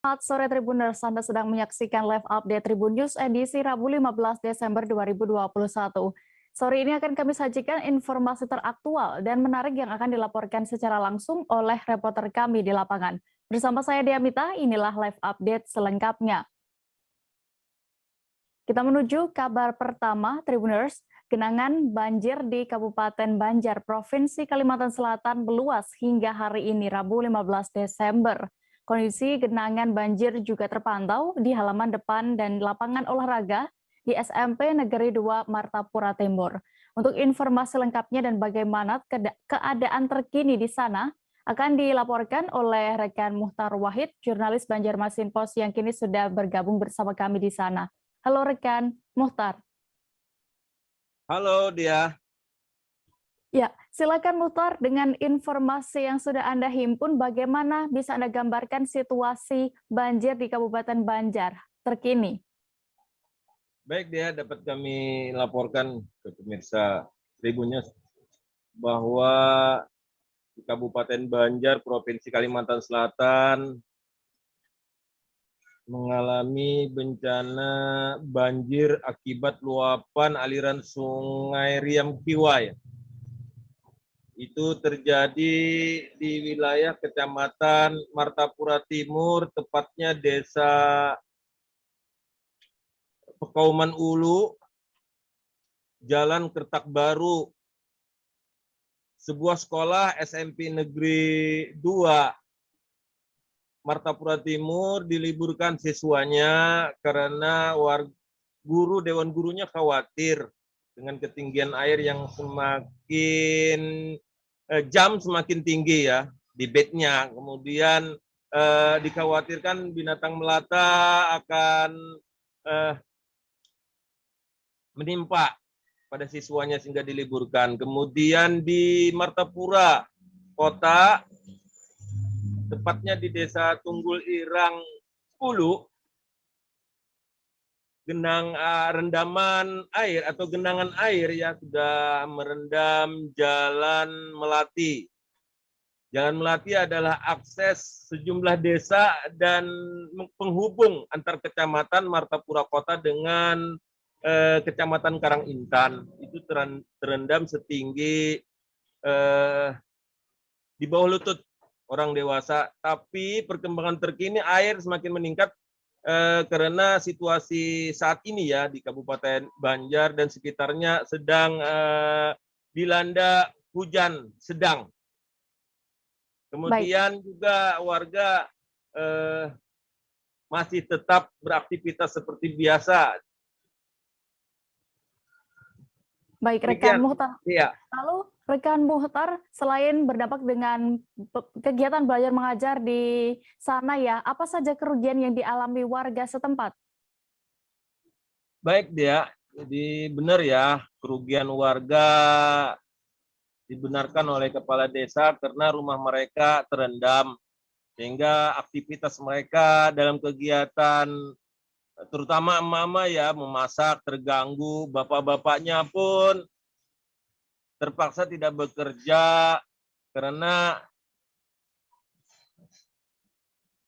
Selamat sore Tribuners, Anda sedang menyaksikan live update Tribun News edisi Rabu 15 Desember 2021. Sore ini akan kami sajikan informasi teraktual dan menarik yang akan dilaporkan secara langsung oleh reporter kami di lapangan. Bersama saya Diamita, inilah live update selengkapnya. Kita menuju kabar pertama, Tribuners. Genangan banjir di Kabupaten Banjar, Provinsi Kalimantan Selatan meluas hingga hari ini, Rabu 15 Desember. Kondisi genangan banjir juga terpantau di halaman depan dan lapangan olahraga di SMP Negeri 2 Martapura Timur. Untuk informasi lengkapnya dan bagaimana keadaan terkini di sana akan dilaporkan oleh rekan Muhtar Wahid, jurnalis Banjarmasin Post yang kini sudah bergabung bersama kami di sana. Halo rekan Muhtar. Halo Dia. Ya, silakan Muhtar dengan informasi yang sudah Anda himpun, bagaimana bisa Anda gambarkan situasi banjir di Kabupaten Banjar terkini? Baik Dia, dapat kami laporkan ke pemirsa Tribunnya bahwa di Kabupaten Banjar, Provinsi Kalimantan Selatan mengalami bencana banjir akibat luapan aliran Sungai Riam Kiwai. Itu terjadi di wilayah Kecamatan Martapura Timur, tepatnya Desa Pekauman Ulu, Jalan Kertak Baru. Sebuah sekolah SMP Negeri 2 Martapura Timur diliburkan siswanya karena guru dewan gurunya khawatir dengan ketinggian air yang semakin semakin tinggi ya di bednya. Kemudian dikhawatirkan binatang melata akan menimpa pada siswanya sehingga diliburkan. Kemudian di Martapura Kota, tepatnya di Desa Tunggul Irang 10, rendaman air atau genangan air ya sudah merendam Jalan Melati. Jalan Melati adalah akses sejumlah desa dan penghubung antar kecamatan Martapura Kota dengan Kecamatan Karangintan. Itu terendam setinggi di bawah lutut orang dewasa. Tapi perkembangan terkini air semakin meningkat karena situasi saat ini ya di Kabupaten Banjar dan sekitarnya sedang dilanda hujan sedang. Kemudian juga warga masih tetap beraktivitas seperti biasa. Baik, rekan Muhtar. Iya. Lalu rekan Muhtar, selain berdampak dengan kegiatan belajar mengajar di sana ya, apa saja kerugian yang dialami warga setempat? Baik Dia, jadi benar ya, kerugian warga dibenarkan oleh kepala desa karena rumah mereka terendam sehingga aktivitas mereka dalam kegiatan terutama emak-emak ya memasak terganggu, bapak-bapaknya pun terpaksa tidak bekerja karena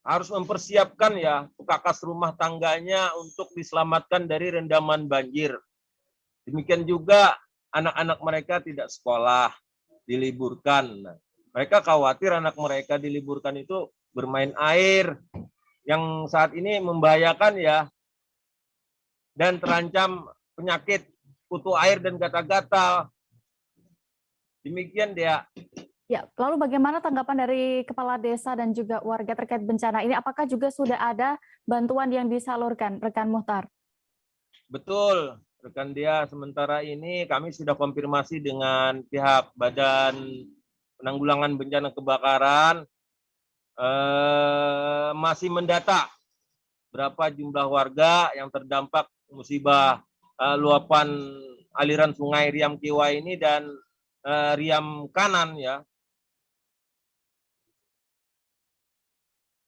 harus mempersiapkan ya kakas rumah tangganya untuk diselamatkan dari rendaman banjir. Demikian juga anak-anak mereka tidak sekolah, diliburkan. Mereka khawatir anak mereka diliburkan itu bermain air yang saat ini membahayakan ya dan terancam penyakit kutu air dan gatal-gatal. Demikian Dia. Ya, lalu bagaimana tanggapan dari kepala desa dan juga warga terkait bencana ini? Apakah juga sudah ada bantuan yang disalurkan, rekan Muhtar? Betul, rekan Dia. Sementara ini kami sudah konfirmasi dengan pihak Badan Penanggulangan Bencana Kebakaran, masih mendata berapa jumlah warga yang terdampak musibah luapan aliran Sungai Riam Kiwai ini dan Riam Kanan ya.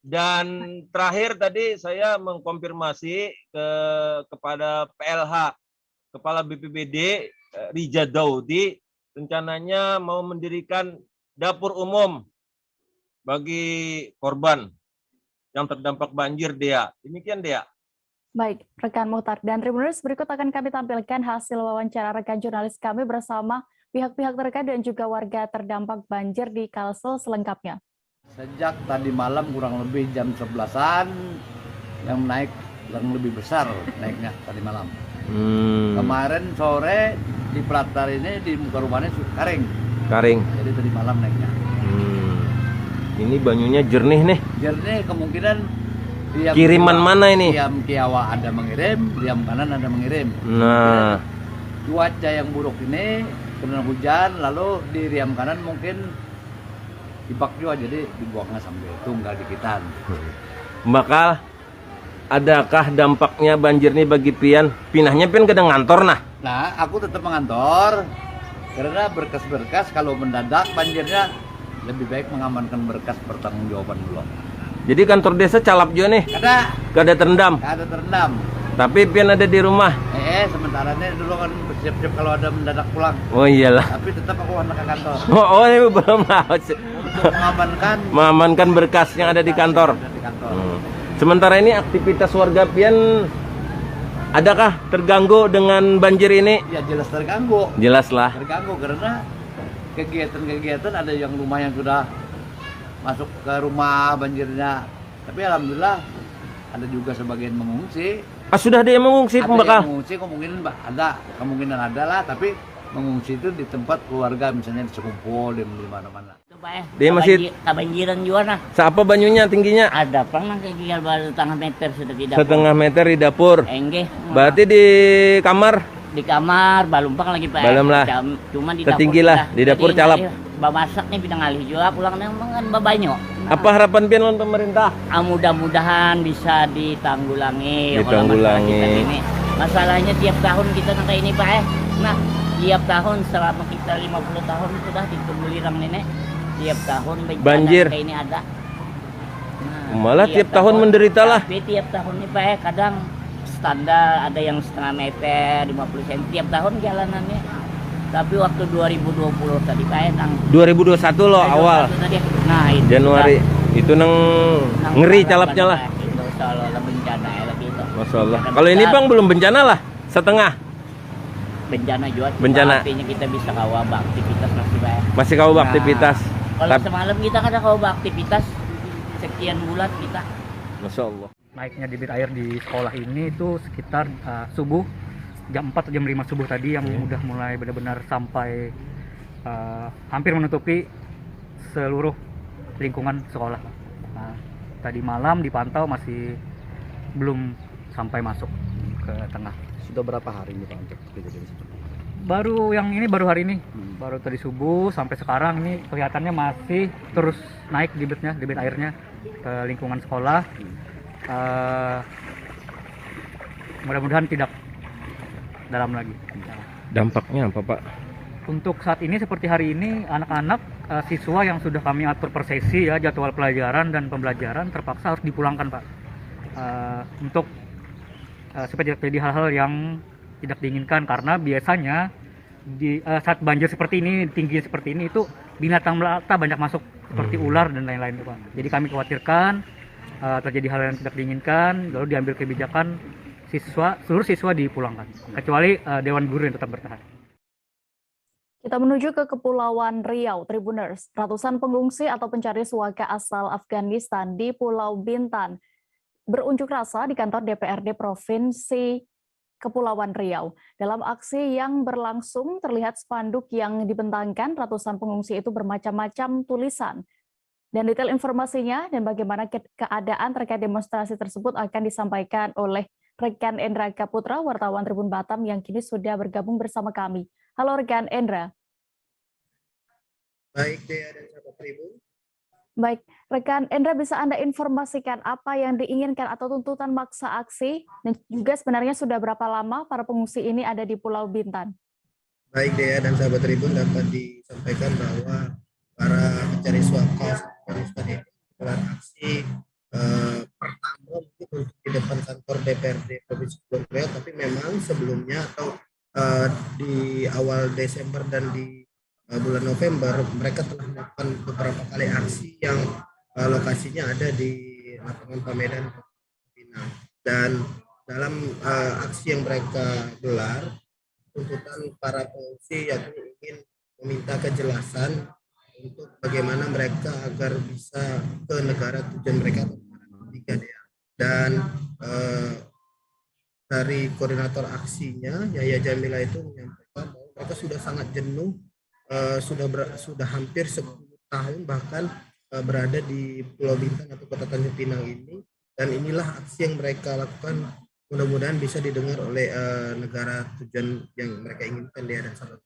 Dan terakhir tadi saya mengkonfirmasi kepada PLH, Kepala BPBD Rija Daudi, rencananya mau mendirikan dapur umum bagi korban. yang terdampak banjir, Dea. Demikian, Dea. Baik, rekan Muhtar dan Tribuners, berikut akan kami tampilkan hasil wawancara rekan jurnalis kami bersama pihak-pihak terkait dan juga warga terdampak banjir di Kalsel selengkapnya. Sejak tadi malam kurang lebih jam 11-an yang naik yang lebih besar naiknya tadi malam. Kemarin sore di Pratar ini di muka rumahnya kering. Jadi tadi malam naiknya. Ini banyunya jernih nih. Jernih kemungkinan Kiriman mana ini? Diam Kiawa ada mengirim, diam kanan ada mengirim. Nah, Cuaca yang buruk ini karena hujan, lalu di Riam kanan mungkin dibak juga, jadi dibuangnya sampai tunggal dikitan. bakal adakah dampaknya banjir ini bagi Pian? Pinahnya Pian ke ngantor nah. Nah, aku tetap mengantor karena berkas-berkas kalau mendadak banjirnya lebih baik mengamankan berkas pertanggungjawaban dulu. Jadi kantor desa calap juga nih. Kada terendam. Ada terendam. Tapi Pian ada di rumah. Sementara ini dulu kan bersiap-siap kalau ada mendadak pulang. Oh iyalah. Tapi tetap aku anak ke kantor. Oh ini belum Untuk mengamankan berkas yang ada di kantor. Sementara ini aktivitas warga Pian adakah terganggu dengan banjir ini? Ya jelas terganggu. Jelaslah. Terganggu karena kegiatan-kegiatan ada yang rumah yang sudah masuk ke rumah banjirnya. Tapi alhamdulillah ada juga sebagian mengungsi. Sudah ada yang mengungsi pembakal? Mengungsi kemungkinan ada lah, tapi mengungsi itu di tempat keluarga misalnya di sekumpul di mana-mana. Dia masih kebanjiran juga nah. Siapa banyunya tingginya? Ada pernah kayak baru setengah meter sudah di dapur. Setengah meter di dapur. Enggak. Berarti di kamar? Di kamar, balumpang lagi Pak. Balum lah. Cuma di ketinggi lah, di dapur calap. Masak nih bidang alih juga pulang dengan babanyo. Apa harapan Pian lawan pemerintah? Mudah-mudahan bisa ditanggulangi. Ditanggulangi. Masalahnya tiap tahun kita kayak ini Pak. Nah, tiap tahun selama kita 50 tahun sudah ditunggu nenek. Tiap tahun banjir kayak ini ada. Nah, malah tiap tahun menderita lah. Tapi tiap tahun nih Pak, kadang standar ada yang setengah meter, 50 cm tiap tahun jalanannya. Tapi waktu 2020 tadi Pak, 2021 loh awal. Tadi. Nah, itu Januari itu ngeri calapnya lah. Itu seolah-olah bencana ya lagi itu. Masya Allah. Kalau ini Bang belum bencana lah, setengah. Bencana juga. Bencana. Artinya kita bisa kawal aktivitas masih Pak. Masih kawal aktivitas. Kalau semalam kita kan ada kawal aktivitas sekian bulan kita. Masya Allah. Naiknya debit air di sekolah ini itu sekitar subuh jam 4 atau jam 5 subuh tadi yang udah mulai benar-benar sampai hampir menutupi seluruh lingkungan sekolah. Nah, tadi malam dipantau masih belum sampai masuk ke tengah. Sudah berapa hari ini Pak untuk kejadian itu? Baru yang ini baru hari ini, baru tadi subuh sampai sekarang ini kelihatannya masih terus naik debit airnya ke lingkungan sekolah. Mudah-mudahan tidak dalam lagi. Dampaknya apa Pak? Untuk saat ini seperti hari ini anak-anak siswa yang sudah kami atur per sesi ya jadwal pelajaran dan pembelajaran terpaksa harus dipulangkan Pak. Untuk supaya tidak terjadi hal-hal yang tidak diinginkan karena biasanya di saat banjir seperti ini tinggi seperti ini itu binatang melata banyak masuk seperti ular dan lain-lain Pak. Jadi kami khawatirkan terjadi hal yang tidak diinginkan lalu diambil kebijakan seluruh siswa dipulangkan kecuali Dewan Guru yang tetap bertahan. Kita menuju ke Kepulauan Riau, Tribuners. Ratusan pengungsi atau pencari suaka asal Afghanistan di Pulau Bintan berunjuk rasa di kantor DPRD Provinsi Kepulauan Riau. Dalam aksi yang berlangsung terlihat spanduk yang dibentangkan ratusan pengungsi itu bermacam-macam tulisan. Dan detail informasinya dan bagaimana keadaan terkait demonstrasi tersebut akan disampaikan oleh rekan Endra Kaputra, wartawan Tribun Batam yang kini sudah bergabung bersama kami. Halo rekan Endra. Baik, Dea dan sahabat Tribun. Baik, rekan Endra bisa Anda informasikan apa yang diinginkan atau tuntutan maksa aksi dan juga sebenarnya sudah berapa lama para pengungsi ini ada di Pulau Bintan? Baik, Dea dan sahabat Tribun, dapat disampaikan bahwa para pencari suaka Afghanistan ini melakukan aksi pertama untuk di depan kantor DPRD Provinsi Kepulauan Riau, tapi memang sebelumnya atau di awal Desember dan di bulan November mereka telah melakukan beberapa kali aksi yang lokasinya ada di lapangan Pamedan Pinang. Dan dalam aksi yang mereka gelar, tuntutan para pengungsi yakni ingin meminta kejelasan untuk bagaimana mereka agar bisa ke negara tujuan mereka ketiga dia. Dan dari koordinator aksinya Yaya Jamila itu menyampaikan bahwa mereka sudah sangat jenuh, sudah hampir 10 tahun bahkan berada di Pulau Bintan atau Kota Tanjung Pinang ini, dan inilah aksi yang mereka lakukan. Mudah-mudahan bisa didengar oleh negara tujuan yang mereka inginkan dia dan sahabat.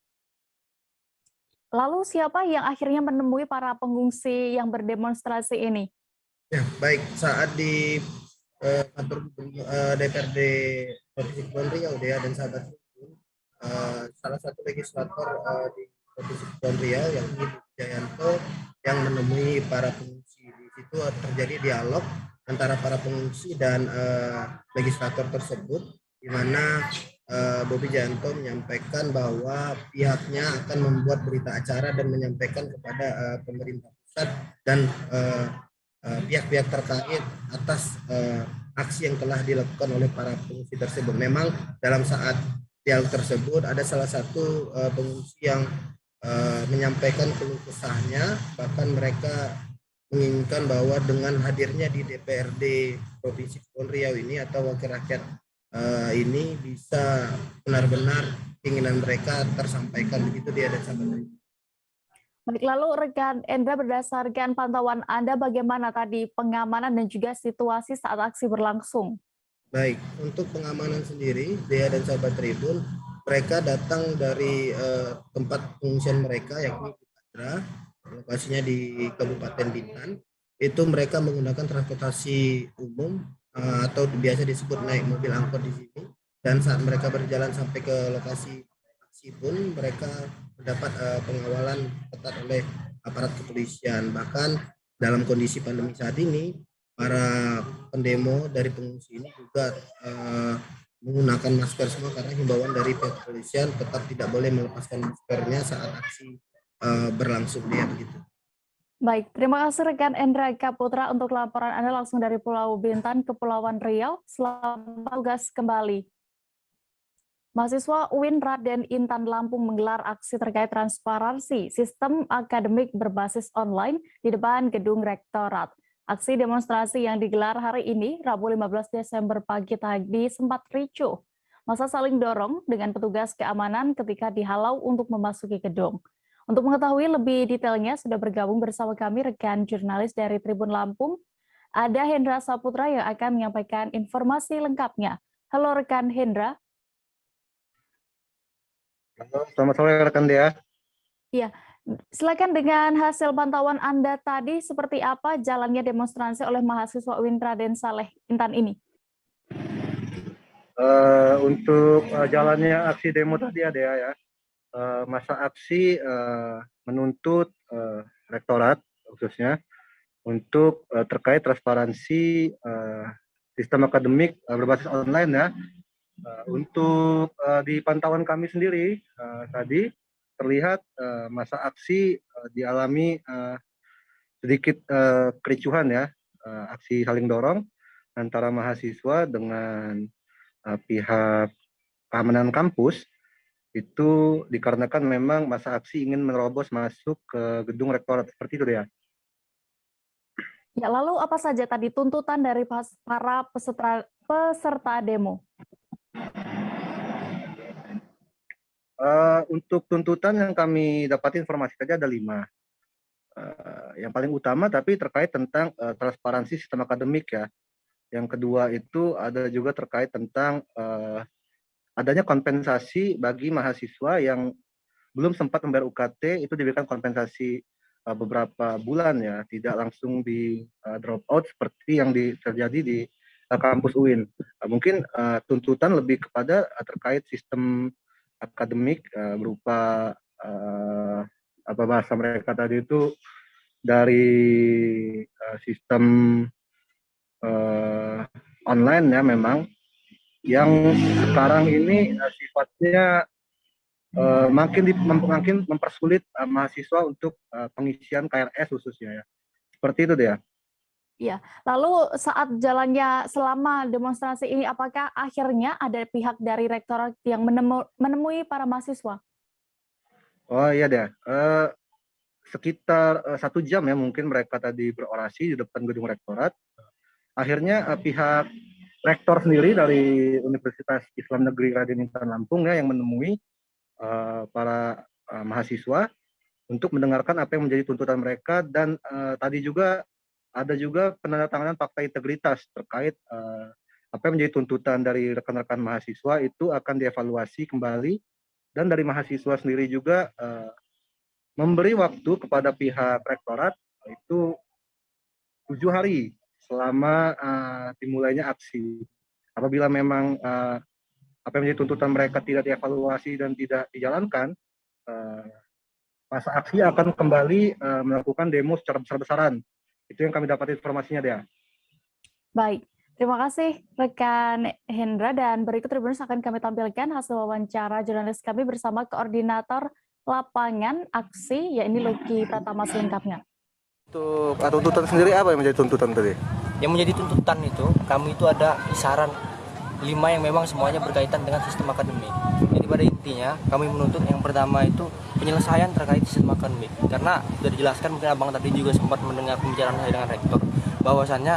Lalu siapa yang akhirnya menemui para pengungsi yang berdemonstrasi ini? Ya, baik, saat di kantor DPRD Provinsi Kepulauan Riau dia dan sahabat salah satu legislator di Provinsi Kepulauan Riau yang Jayanto yang menemui para pengungsi. Di situ terjadi dialog antara para pengungsi dan legislator tersebut, di mana Bobi Jayanto menyampaikan bahwa pihaknya akan membuat berita acara dan menyampaikan kepada pemerintah pusat dan pihak-pihak terkait atas aksi yang telah dilakukan oleh para pengungsi tersebut. Memang dalam saat dialog tersebut ada salah satu pengungsi yang menyampaikan keluh kesahnya, bahkan mereka menginginkan bahwa dengan hadirnya di DPRD Provinsi Kepulauan Riau ini atau wakil rakyat ini bisa benar-benar keinginan mereka tersampaikan, begitu dia dan sahabat. Baik, lalu rekan Endra, berdasarkan pantauan Anda bagaimana tadi pengamanan dan juga situasi saat aksi berlangsung? Baik, untuk pengamanan sendiri, Dea dan sahabat Tribun, mereka datang dari tempat pengungsian mereka yakni di Padra, lokasinya di Kabupaten Bintan. Itu mereka menggunakan transportasi umum atau biasa disebut naik mobil angkot di sini. Dan saat mereka berjalan sampai ke lokasi aksi pun mereka mendapat pengawalan ketat oleh aparat kepolisian. Bahkan dalam kondisi pandemi saat ini, para pendemo dari pengungsi ini juga menggunakan masker semua karena himbauan dari pihak kepolisian tetap tidak boleh melepaskan maskernya saat aksi berlangsung dia begitu. Baik, terima kasih rekan Endra Kaputra untuk laporan Anda langsung dari Pulau Bintan, Kepulauan Riau. Selamat tugas kembali. Mahasiswa UIN Raden Intan Lampung menggelar aksi terkait transparansi sistem akademik berbasis online di depan gedung Rektorat. Aksi demonstrasi yang digelar hari ini, Rabu 15 Desember pagi tadi sempat ricuh. Massa saling dorong dengan petugas keamanan ketika dihalau untuk memasuki gedung. Untuk mengetahui lebih detailnya, sudah bergabung bersama kami rekan jurnalis dari Tribun Lampung, ada Hendra Saputra yang akan menyampaikan informasi lengkapnya. Halo rekan Hendra. Selamat sore rekan Dea. Iya, silakan dengan hasil pantauan Anda tadi, seperti apa jalannya demonstrasi oleh mahasiswa UIN Raden Saleh Intan ini? Untuk jalannya aksi demo tadi ya Dea ya, masa aksi menuntut rektorat khususnya untuk terkait transparansi sistem akademik berbasis online ya. Untuk di pantauan kami sendiri tadi terlihat masa aksi dialami sedikit kericuhan ya, aksi saling dorong antara mahasiswa dengan pihak keamanan kampus. Itu dikarenakan memang masa aksi ingin menerobos masuk ke gedung rektorat, seperti itu ya. Ya, lalu apa saja tadi tuntutan dari para peserta demo? Untuk tuntutan yang kami dapat informasi tadi ada 5. Yang paling utama tapi terkait tentang transparansi sistem akademik ya. Yang kedua itu ada juga terkait tentang adanya kompensasi bagi mahasiswa yang belum sempat membayar UKT, itu diberikan kompensasi beberapa bulan ya, tidak langsung di drop out seperti yang terjadi di kampus UIN. Mungkin tuntutan lebih kepada terkait sistem akademik berupa apa bahasa mereka tadi itu dari sistem online ya, memang yang sekarang ini sifatnya makin mempersulit mahasiswa untuk pengisian KRS khususnya ya. Seperti itu dia. Iya. Lalu saat jalannya selama demonstrasi ini, apakah akhirnya ada pihak dari rektorat yang menemui para mahasiswa? Oh iya deh, sekitar 1 jam ya mungkin mereka tadi berorasi di depan gedung rektorat. Akhirnya pihak rektor sendiri dari Universitas Islam Negeri Raden Intan Lampung ya yang menemui para mahasiswa untuk mendengarkan apa yang menjadi tuntutan mereka, dan tadi juga ada juga penandatanganan fakta integritas terkait apa yang menjadi tuntutan dari rekan-rekan mahasiswa itu akan dievaluasi kembali, dan dari mahasiswa sendiri juga memberi waktu kepada pihak rektorat itu 7 hari selama dimulainya aksi. Apabila memang apa yang menjadi tuntutan mereka tidak dievaluasi dan tidak dijalankan, masa aksi akan kembali melakukan demo secara besar-besaran. Itu yang kami dapat informasinya, Dea. Baik, terima kasih rekan Hendra, dan berikut Tribuners akan kami tampilkan hasil wawancara jurnalis kami bersama koordinator lapangan aksi, yaitu Lucky Pratama selengkapnya. Untuk tuntutan sendiri apa yang menjadi tuntutan tadi? Yang menjadi tuntutan itu, kami itu ada kisaran 5 yang memang semuanya berkaitan dengan sistem akademik. Jadi pada intinya kami menuntut yang pertama itu penyelesaian terkait sistem akademik. Karena sudah dijelaskan, mungkin abang tadi juga sempat mendengar pembicaraan saya dengan rektor, bahwasannya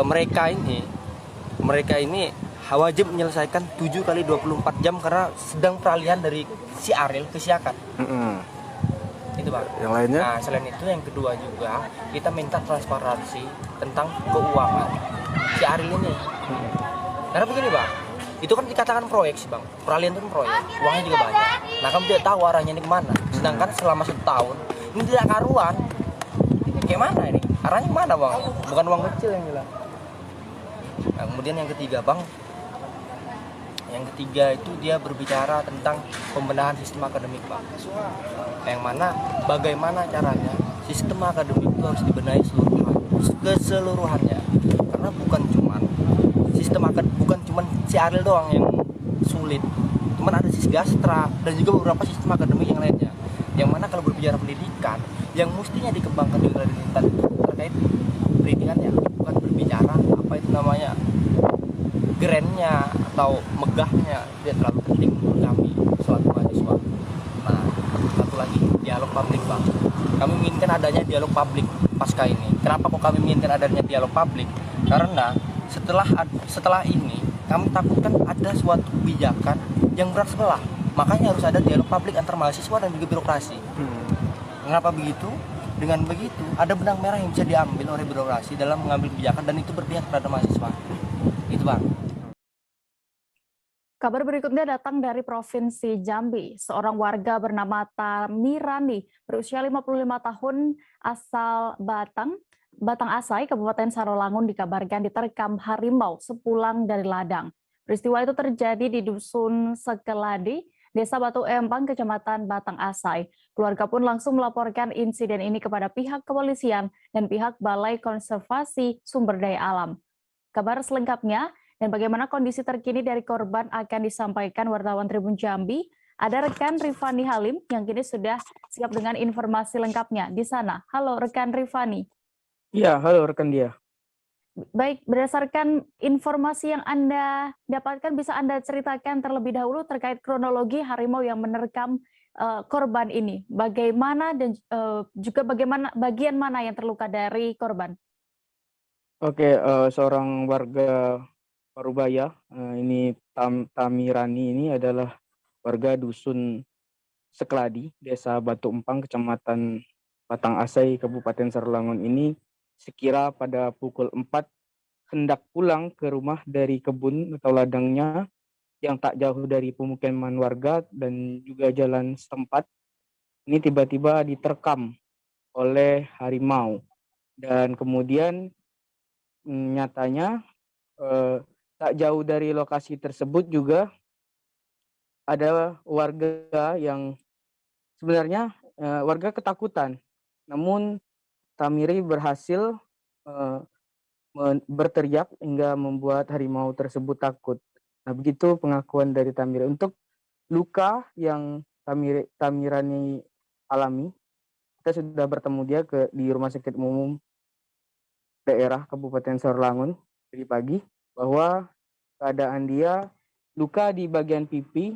mereka ini wajib menyelesaikan 7 kali 24 jam karena sedang peralihan dari si Aril ke si Akad. Itu Bang. Yang lainnya? Nah, selain itu yang kedua juga kita minta transparansi tentang keuangan si Aril ini. Karena begini Bang, itu kan dikatakan proyek sih Bang, peralihan itu kan proyek, uangnya juga banyak. Nah kamu tidak tahu arahnya ini kemana, sedangkan selama setahun ini tidak karuan. Kayak mana ini? Arahnya kemana Bang? Bukan uang kecil yang bilang. Nah kemudian yang ketiga Bang, yang ketiga itu dia berbicara tentang pembenahan sistem akademik Bang. Yang mana bagaimana caranya sistem akademik itu harus dibenahi keseluruhannya. Karena bukan cuman si Aril doang yang sulit. Cuman ada sisi Gastra dan juga beberapa sistem akademik yang lainnya. Yang mana kalau berbicara pendidikan, yang mestinya dikembangkan di Raden Intan itu terkait pendidikannya, bukan berbicara apa itu namanya grandnya atau megahnya, tidak terlalu penting menurut kami selaku mahasiswa. Nah, satu lagi dialog publik Bang. Kami menginginkan adanya dialog publik pasca ini. Kenapa kok kami menginginkan adanya dialog publik? Karena setelah ini kami takutkan ada suatu kebijakan yang berat sebelah. Makanya harus ada dialog publik antar mahasiswa dan juga birokrasi. Kenapa begitu? Dengan begitu ada benang merah yang bisa diambil oleh birokrasi dalam mengambil kebijakan dan itu berpihak pada mahasiswa. Itu Bang. Kabar berikutnya datang dari Provinsi Jambi. Seorang warga bernama Tamirani berusia 55 tahun asal Batang Asai, Kabupaten Sarolangun dikabarkan diterkam harimau sepulang dari ladang. Peristiwa itu terjadi di Dusun Sekeladi, Desa Batu Empang, Kecamatan Batang Asai. Keluarga pun langsung melaporkan insiden ini kepada pihak kepolisian dan pihak Balai Konservasi Sumber Daya Alam. Kabar selengkapnya dan bagaimana kondisi terkini dari korban akan disampaikan wartawan Tribun Jambi. Ada rekan Rifani Halim yang kini sudah siap dengan informasi lengkapnya di sana. Halo rekan Rifani. Iya, halo rekan dia. Baik, berdasarkan informasi yang Anda dapatkan, bisa Anda ceritakan terlebih dahulu terkait kronologi harimau yang menerkam korban ini. Bagaimana dan juga bagaimana bagian mana yang terluka dari korban? Oke, seorang warga Parubaya, ini Tamirani ini adalah warga Dusun Sekeladi, Desa Batu Empang, Kecamatan Batang Asai, Kabupaten Sarolangun ini sekira pada pukul 4 hendak pulang ke rumah dari kebun atau ladangnya yang tak jauh dari pemukiman warga dan juga jalan setempat. Ini tiba-tiba diterkam oleh harimau dan kemudian nyatanya tak jauh dari lokasi tersebut juga ada warga yang sebenarnya warga ketakutan, namun Tamiri berhasil berteriak hingga membuat harimau tersebut takut. Nah, begitu pengakuan dari Tamiri. Untuk luka yang Tamirani alami, kita sudah bertemu dia di Rumah Sakit Umum daerah Kabupaten Sarolangun tadi pagi bahwa keadaan dia luka di bagian pipi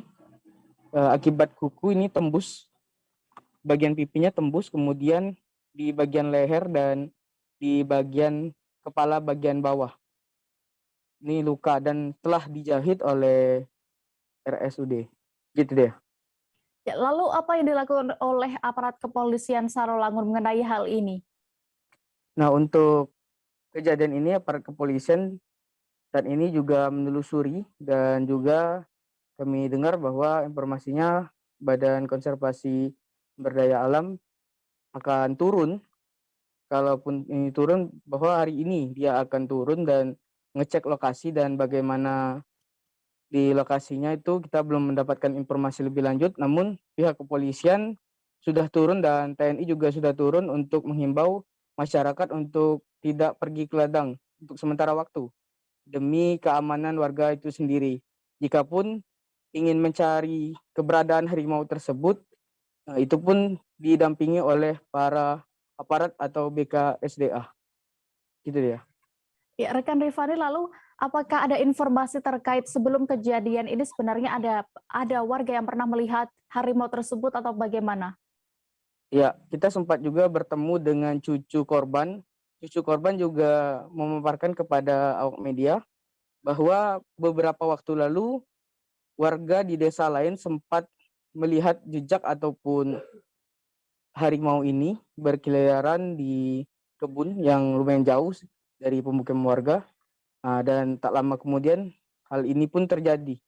akibat kuku ini tembus, bagian pipinya tembus, kemudian di bagian leher dan di bagian kepala bagian bawah. Ini luka dan telah dijahit oleh RSUD. Gitu deh. Ya, lalu apa yang dilakukan oleh aparat kepolisian Sarolangun mengenai hal ini? Nah, untuk kejadian ini aparat kepolisian saat ini juga menelusuri dan juga kami dengar bahwa informasinya Badan Konservasi Sumber Daya Alam akan turun. Kalaupun ini turun, bahwa hari ini dia akan turun dan ngecek lokasi, dan bagaimana di lokasinya itu kita belum mendapatkan informasi lebih lanjut, namun pihak kepolisian sudah turun dan TNI juga sudah turun untuk menghimbau masyarakat untuk tidak pergi ke ladang untuk sementara waktu demi keamanan warga itu sendiri. Jikapun ingin mencari keberadaan harimau tersebut, itu pun didampingi oleh para aparat atau BKSDA. Gitu ya. Ya, rekan Rifani, lalu apakah ada informasi terkait sebelum kejadian ini sebenarnya ada warga yang pernah melihat harimau tersebut atau bagaimana? Ya, kita sempat juga bertemu dengan cucu korban. Cucu korban juga memaparkan kepada awak media bahwa beberapa waktu lalu warga di desa lain sempat melihat jejak ataupun harimau ini berkeliaran di kebun yang lumayan jauh dari pemukiman warga. Dan tak lama kemudian hal ini pun terjadi.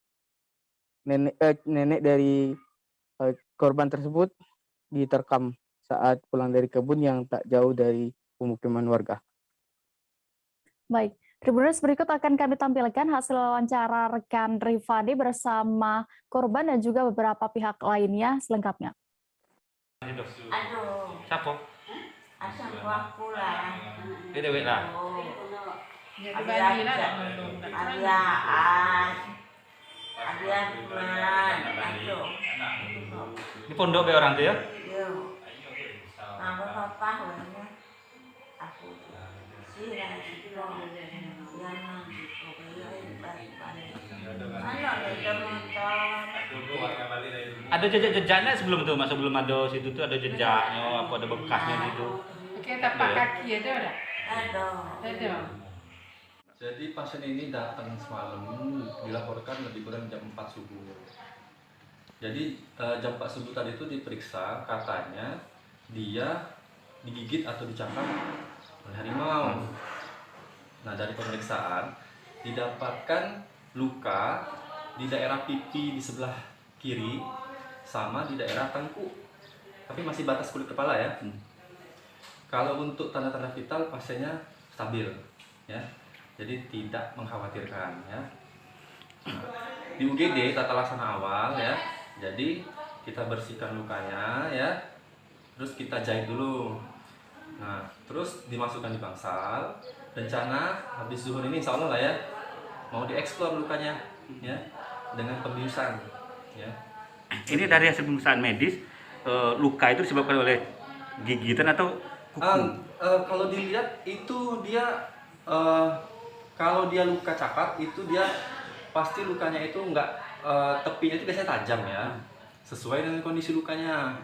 Nenek dari korban tersebut diterkam saat pulang dari kebun yang tak jauh dari pemukiman warga. Baik, Tribuners, berikut akan kami tampilkan hasil wawancara rekan Rifani bersama korban dan juga beberapa pihak lainnya selengkapnya. Aduh. Siapa? Asal aku lah. Dia dewek lah. Ada bulan. Aduh. Ini pondok be orang tuh ya? Yo. Nama papa namanya. Aku. Sira. Ada jejak-jejaknya sebelum tuh, masa belum ada situ tuh ada jejaknya, apa ada bekasnya gitu. Oke, tapak kaki ada enggak? Ada. Jadi pasien ini datang semalam, dilaporkan lebih kurang jam 4 subuh. Jadi jam 4 subuh tadi itu diperiksa, katanya dia digigit atau dicakar oleh harimau. Nah, dari pemeriksaan didapatkan luka di daerah pipi di sebelah kiri sama di daerah tengkuk, tapi masih batas kulit kepala ya. Kalau untuk tanda-tanda vital pasiennya stabil ya, jadi tidak mengkhawatirkan ya. Di UGD tata laksana awal ya, jadi kita bersihkan lukanya ya, terus kita jahit dulu. Nah, terus dimasukkan di bangsal. Rencana habis zuhur ini insya Allah lah ya, mau dieksplor lukanya ya dengan pembiusan ya. Ini dari hasil pemeriksaan medis, luka itu disebabkan oleh gigitan atau kuku? Kalau dilihat itu dia kalau dia luka cakar itu dia pasti lukanya itu enggak tepinya itu biasanya tajam ya, sesuai dengan kondisi lukanya.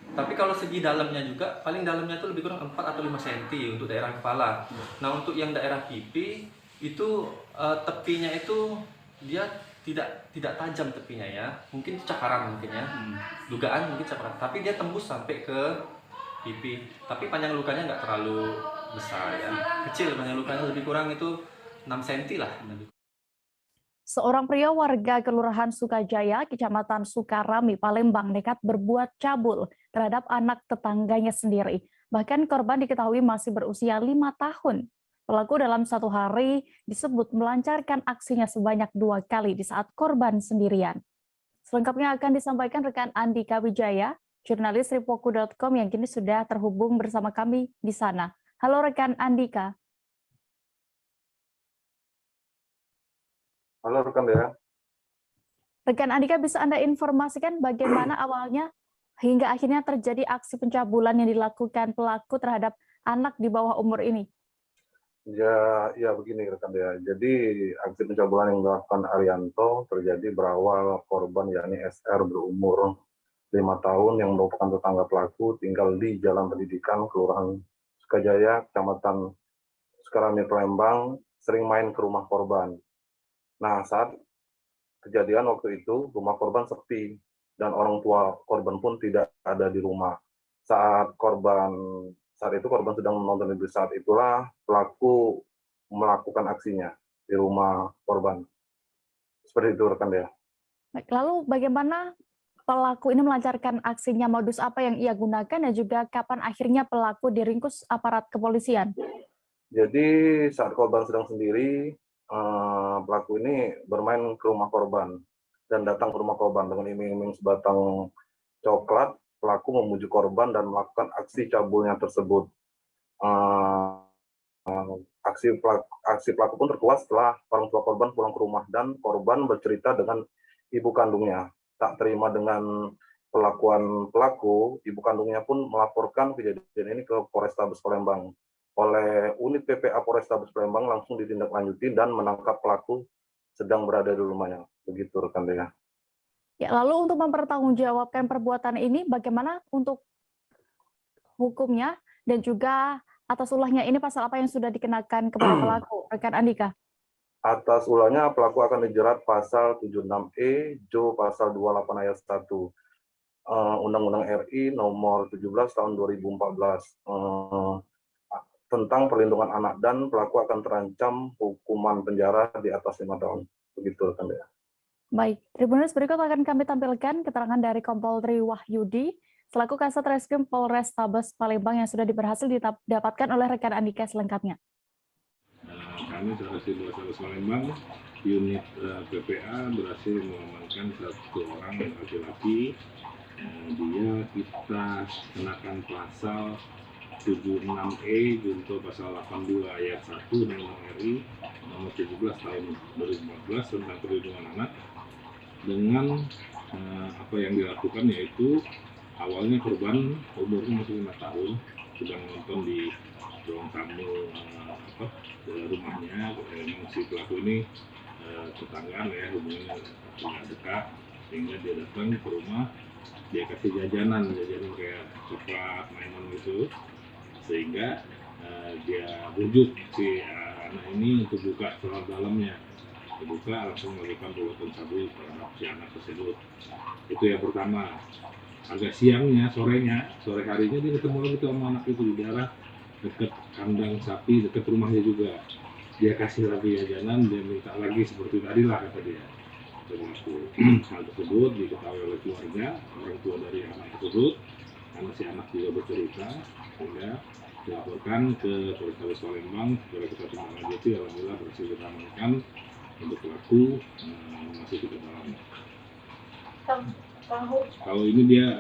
Tapi kalau segi dalamnya juga, paling dalamnya itu lebih kurang 4 atau 5 cm untuk daerah kepala. Nah, untuk yang daerah pipi itu tepinya itu dia tidak tajam tepinya ya. Mungkin cakaran mungkin ya. Dugaan mungkin cakaran, tapi dia tembus sampai ke pipi. Tapi panjang lukanya nggak terlalu besar ya. Kecil panjang lukanya, lebih kurang itu 6 cm lah. Seorang pria warga Kelurahan Sukajaya, Kecamatan Sukarami, Palembang nekat berbuat cabul terhadap anak tetangganya sendiri. Bahkan korban diketahui masih berusia 5 tahun. Pelaku dalam satu hari disebut melancarkan aksinya sebanyak 2 kali di saat korban sendirian. Selengkapnya akan disampaikan rekan Andika Wijaya, jurnalis Ripoku.com yang kini sudah terhubung bersama kami di sana. Halo rekan Andika. Halo rekan Dea. Rekan Andika, bisa Anda informasikan bagaimana awalnya hingga akhirnya terjadi aksi pencabulan yang dilakukan pelaku terhadap anak di bawah umur ini? Ya begini rekan ya. Jadi aksi pencabulan yang dilakukan Arianto terjadi berawal korban yakni SR berumur 5 tahun yang merupakan tetangga pelaku tinggal di Jalan Pendidikan Kelurahan Sukajaya, Kecamatan Sukarame, Palembang, sering main ke rumah korban. Nah, saat kejadian waktu itu rumah korban sepi dan orang tua korban pun tidak ada di rumah. Saat itu korban sedang menonton TV. Saat itulah pelaku melakukan aksinya di rumah korban. Seperti itu rekan ya. Baik, lalu bagaimana pelaku ini melancarkan aksinya, modus apa yang ia gunakan, dan juga kapan akhirnya pelaku diringkus aparat kepolisian? Jadi saat korban sedang sendiri, pelaku ini bermain ke rumah korban dan datang ke rumah korban dengan iming-iming sebatang coklat. Pelaku memujuk korban dan melakukan aksi cabulnya tersebut. Aksi pelaku pun terkuat setelah orang tua korban pulang ke rumah dan korban bercerita dengan ibu kandungnya. Tak terima dengan perlakuan pelaku, ibu kandungnya pun melaporkan kejadian ini ke Polrestabes Palembang. Oleh unit PPA Polrestabes Palembang langsung ditindaklanjuti dan menangkap pelaku sedang berada di rumahnya. Begitu rekan Dea. Ya, lalu untuk mempertanggungjawabkan perbuatan ini, bagaimana untuk hukumnya dan juga atas ulahnya ini pasal apa yang sudah dikenakan kepada pelaku, rekan Andika? Atas ulahnya pelaku akan dijerat pasal 76E, Jo pasal 28 ayat 1 Undang-Undang RI nomor 17 tahun 2014 tentang perlindungan anak, dan pelaku akan terancam hukuman penjara di atas 5 tahun. Begitu rekan Dea. Baik, Tribuners, berikut akan kami tampilkan keterangan dari Kompol Tri Wahyudi selaku Kasat Reskrim Polrestabes Palembang yang sudah berhasil didapatkan oleh rekan Andika selengkapnya. Kami Satreskrim Polrestabes Palembang, unit PPA berhasil mengamankan satu orang laki-laki. Dia kita kenakan pasal 76E junto pasal 82 ayat 1 Undang-Undang RI nomor 17 tahun 2014 tentang perlindungan anak. Dengan apa yang dilakukan yaitu awalnya korban umurnya masih 5 tahun sedang menonton di ruang tamu rumahnya. Memang si pelaku ini tetanggaan ya, hubungannya sangat dekat, sehingga dia datang ke rumah, dia kasih jajanan kayak coklat, mainan gitu, sehingga dia bujuk si anak ini untuk buka celana dalamnya. Dibuka, langsung melakukan perbuatan cabul terhadap si anak tersebut. Itu yang pertama. Agak siangnya, sore harinya dia ketemu lagi sama anak itu di daerah dekat kandang sapi, dekat rumahnya juga. Dia kasih lagi jajanan, dia minta lagi seperti tadi lah kata dia. Hal tersebut diketahui oleh keluarga, orang tua dari anak tersebut, karena si anak juga bercerita, sehingga dilaporkan ke Polrestabes Palembang. Setelah kita tindak-lanjuti, alhamdulillah berhasil diamankan untuk pelaku masih kita dalam. Kalau ini dia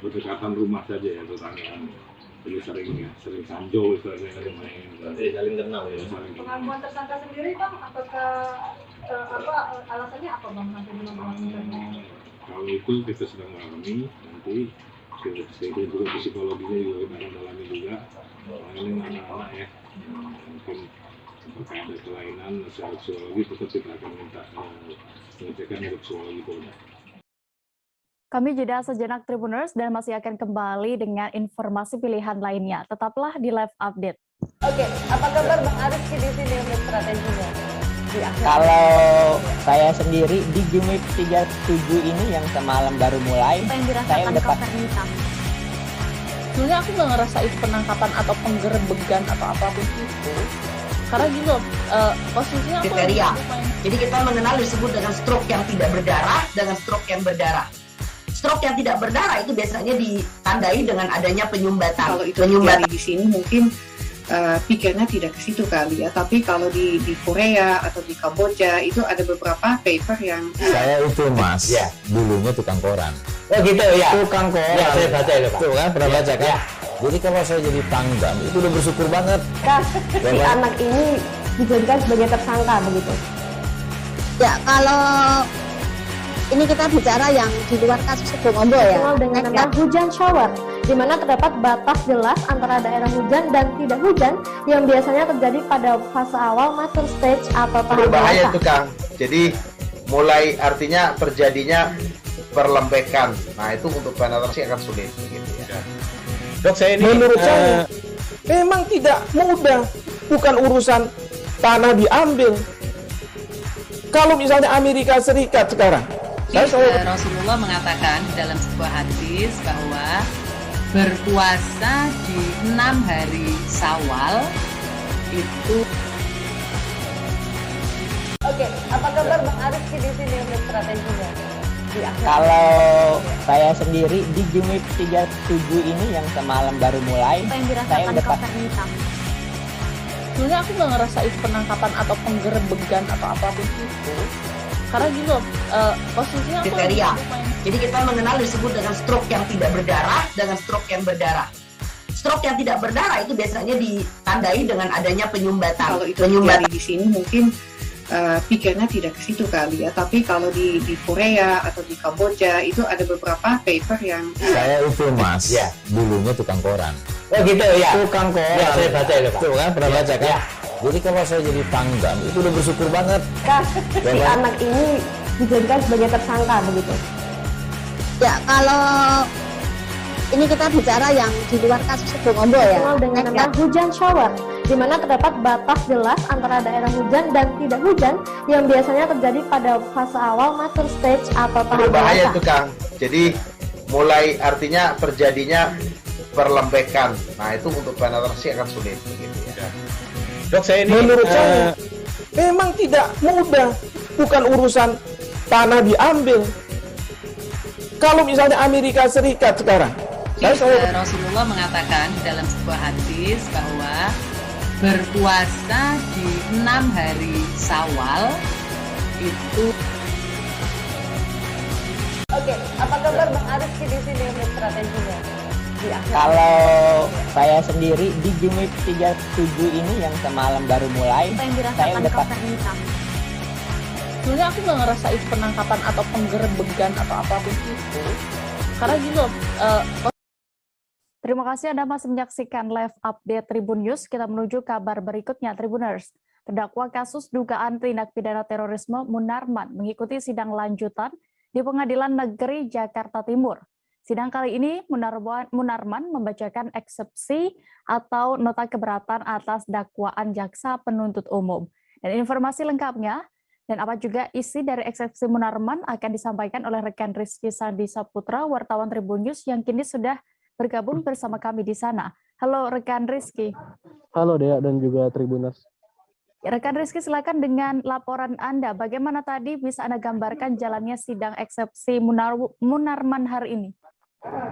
berdekatan rumah saja ya, tetanggaan. Jadi sering sanjo, sering main. Saling kenal ya. Pengakuan tersangka sendiri Bang, apakah alasannya apa Bang nanti melakukan? Kalau itu kita sedang mengalami, nanti kita juga psikologinya juga kita akan dalami juga. Ini anak-anak ya, mungkin apakah ada kelainan secara psikologi, tetap kita akan minta pengecekan dari psikologi Polda. Kami jeda sejenak Tribuners dan masih akan kembali dengan informasi pilihan lainnya. Tetaplah di Live Update. Oke, apa kabar Bang Arif di sini untuk strateginya? Kalau saya sendiri di Game Week 37 ini yang semalam baru mulai, saya udah sebenarnya aku nggak ngerasa itu penangkapan atau penggerebegan atau apapun itu. Karena gini loh, posisinya aku kriteria. Jadi kita mengenal disebut dengan stroke yang tidak berdarah dengan stroke yang berdarah. Stroke yang tidak berdarah itu biasanya ditandai dengan adanya penyumbatan. Kalau itu penyumbatan di sini mungkin pikirnya tidak ke situ kali ya. Tapi kalau di Korea atau di Kamboja itu ada beberapa paper yang saya itu Mas, ya, dulunya tukang koran. Oh gitu ya. Tukang koran. Ya, saya baca itu Pak. Tuh kan pernah baca kan? Ya. Jadi kalau saya jadi pangdam itu udah bersyukur banget. Si anak ini dijadikan sebagai tersangka begitu. Ya kalau ini kita bicara yang di luar kasus Sibolga ya. Dengan nama hujan shower. di mana terdapat batas jelas antara daerah hujan dan tidak hujan yang biasanya terjadi pada fase awal mature stage atau tahap berbahaya dewasa. itu Kang. Jadi mulai artinya terjadinya perlembekan. Nah itu untuk penetrasi akan sulit. Gitu ya. Dok, saya ini menurut saya memang tidak mudah, bukan urusan tanah diambil. Kalau misalnya Amerika Serikat sekarang, Rasulullah mengatakan dalam sebuah hadis bahwa berpuasa di 6 hari Syawal itu. Oke, apa kabar Bang Ariski di sini untuk strateginya? Kalau saya sendiri di Jumit 37 ini yang semalam baru mulai, Apa yang saya dirasakan udah Kapten Hitam? Sebenarnya aku nggak ngerasain penangkapan atau penggerebekan atau apapun itu, karena gini loh, posisinya aku Kriteria. Jadi kita mengenal disebut dengan stroke yang tidak berdarah dengan stroke yang berdarah. Stroke yang tidak berdarah itu biasanya ditandai dengan adanya penyumbatan. Kalau itu terjadi di sini mungkin pikirnya tidak ke situ kali ya, tapi kalau di Korea atau di Kamboja itu ada beberapa paper yang Saya itu Mas, dulunya tukang koran. Oh gitu ya. Tukang koran. Ya, saya baca itu Pak. Tuh kan pernah baca kan? Ya. Jadi kalau saya jadi pangdam itu udah bersyukur banget. Si anak ini dijadikan sebagai tersangka begitu. Ya, kalau ini kita bicara yang di luar kasus Bongombo ya. Dikenal dengan nama hujan shower, di mana terdapat batas jelas antara daerah hujan dan tidak hujan yang biasanya terjadi pada fase awal mature stage atau tahap Berbahaya dewasa. itu Kang. Jadi mulai artinya terjadinya perlembekan. Nah itu untuk penetrasi akan sulit. Gitu ya. Dok, saya ini menurut saya memang tidak mudah, bukan urusan tanah diambil. Kalau misalnya Amerika Serikat sekarang, Rasulullah mengatakan dalam sebuah hadis bahwa berpuasa di 6 hari Syawal itu. Oke, apa kabar Bang Ariski di sini untuk strateginya? Kalau saya sendiri di Jumit 37 ini yang semalam baru mulai, Apa yang saya dirasakan udah Kapten Hitam? sebenarnya aku nggak ngerasain penangkapan atau penggerebekan atau apapun itu, karena gini loh, Terima kasih Anda masih menyaksikan live update Tribun News. Kita menuju kabar berikutnya, Tribuners. Terdakwa kasus dugaan tindak pidana terorisme Munarman mengikuti sidang lanjutan di Pengadilan Negeri Jakarta Timur. Sidang kali ini Munarman membacakan eksepsi atau nota keberatan atas dakwaan jaksa penuntut umum. Dan informasi lengkapnya dan apa juga isi dari eksepsi Munarman akan disampaikan oleh rekan Rizky Sandi Saputra, wartawan Tribun News yang kini sudah bergabung bersama kami di sana. Halo rekan Rizky. Halo Dea dan juga Tribuners. Rekan Rizky, silakan dengan laporan Anda. Bagaimana tadi bisa Anda gambarkan jalannya sidang eksepsi Munarman hari ini?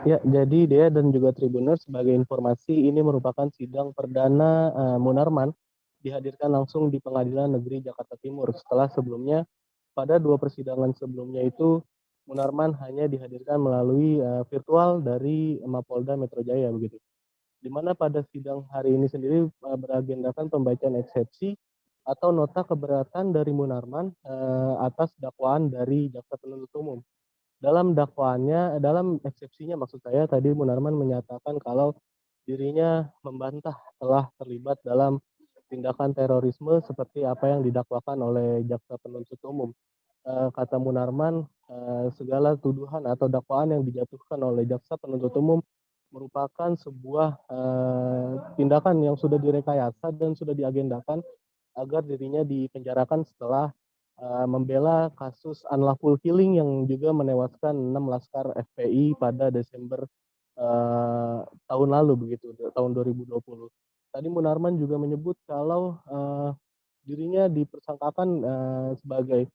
Ya, jadi Dea dan juga Tribuners, sebagai informasi ini merupakan sidang perdana Munarman dihadirkan langsung di Pengadilan Negeri Jakarta Timur. Setelah sebelumnya pada 2 persidangan sebelumnya itu Munarman hanya dihadirkan melalui virtual dari Mapolda Metro Jaya begitu. Di mana pada sidang hari ini sendiri beragendakan pembacaan eksepsi atau nota keberatan dari Munarman atas dakwaan dari jaksa penuntut umum. Dalam dakwaannya, dalam eksepsinya maksud saya tadi Munarman menyatakan kalau dirinya membantah telah terlibat dalam tindakan terorisme seperti apa yang didakwakan oleh jaksa penuntut umum. Kata Munarman, segala tuduhan atau dakwaan yang dijatuhkan oleh jaksa penuntut umum merupakan sebuah tindakan yang sudah direkayasa dan sudah diagendakan agar dirinya dipenjarakan setelah membela kasus unlawful killing yang juga menewaskan 6 laskar FPI pada Desember tahun lalu begitu, tahun 2020. Tadi Munarman juga menyebut kalau dirinya dipersangkakan sebagai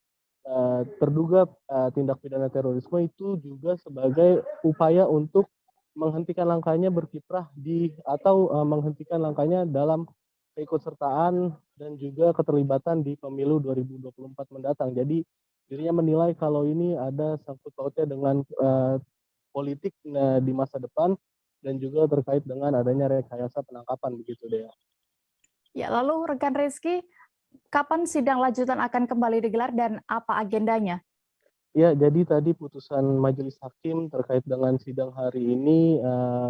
terduga tindak pidana terorisme itu juga sebagai upaya untuk menghentikan langkahnya berkiprah atau menghentikan langkahnya dalam keikutsertaan dan juga keterlibatan di pemilu 2024 mendatang. Jadi dirinya menilai kalau ini ada sangkut pautnya dengan politik di masa depan dan juga terkait dengan adanya rekayasa penangkapan begitu deh. Ya, lalu rekan Rizky, kapan sidang lanjutan akan kembali digelar dan apa agendanya? Ya, jadi tadi putusan Majelis Hakim terkait dengan sidang hari ini,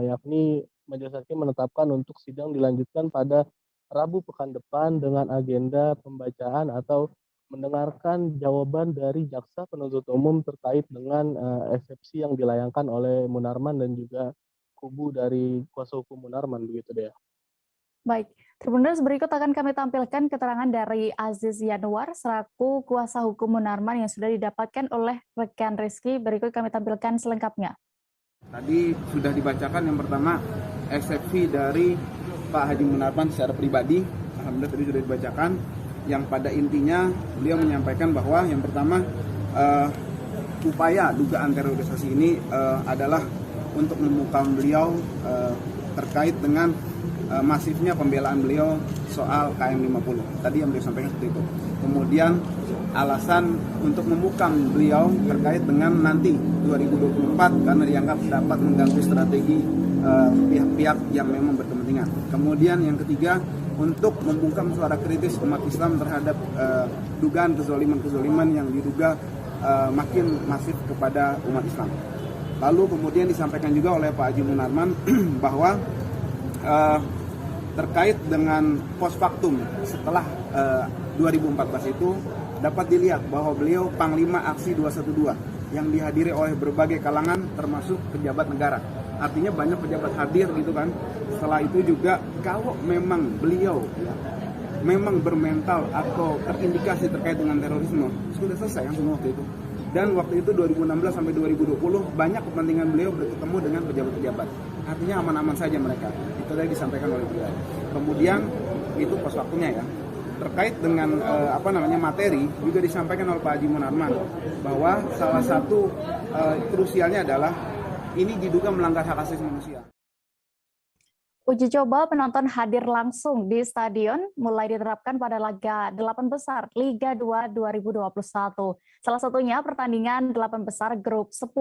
yakni Majelis Hakim menetapkan untuk sidang dilanjutkan pada Rabu pekan depan dengan agenda pembacaan atau mendengarkan jawaban dari jaksa penuntut umum terkait dengan eksepsi yang dilayangkan oleh Munarman dan juga kubu dari kuasa hukum Munarman, begitu deh. Baik, Tribuners, berikut akan kami tampilkan keterangan dari Aziz Yanuar selaku kuasa hukum Munarman yang sudah didapatkan oleh rekan Rizky. Berikut kami tampilkan selengkapnya. Tadi sudah dibacakan yang pertama eksepsi dari Pak Haji Munarman secara pribadi. Alhamdulillah tadi sudah dibacakan. Yang pada intinya beliau menyampaikan bahwa yang pertama upaya dugaan terorisasi ini adalah untuk memukam beliau terkait dengan masifnya pembelaan beliau soal KM50. Tadi yang beliau sampaikan seperti itu. Kemudian alasan untuk memukam beliau terkait dengan nanti 2024 karena dianggap dapat mengganggu strategi pihak-pihak yang memang berkepentingan. Kemudian yang ketiga, untuk membungkam suara kritis umat Islam terhadap dugaan kezaliman-kezaliman yang diduga makin masif kepada umat Islam. Lalu kemudian disampaikan juga oleh Pak Haji Munarman bahwa terkait dengan post factum setelah 2014 itu dapat dilihat bahwa beliau Panglima Aksi 212 yang dihadiri oleh berbagai kalangan termasuk pejabat negara. Artinya banyak pejabat hadir gitu kan. Setelah itu juga kalau memang beliau memang bermental atau terindikasi terkait dengan terorisme, sudah selesai kan semua waktu itu. Dan waktu itu 2016 sampai 2020 banyak kepentingan beliau bertemu dengan pejabat-pejabat. Artinya aman-aman saja mereka. Itu tadi disampaikan oleh beliau. Kemudian itu pos waktunya ya. Terkait dengan materi juga disampaikan oleh Pak Haji Munarman bahwa salah satu krusialnya adalah ini diduga melanggar hak asasi manusia. Uji coba penonton hadir langsung di stadion mulai diterapkan pada laga 8 besar Liga 2 2021. Salah satunya pertandingan 8 besar grup 10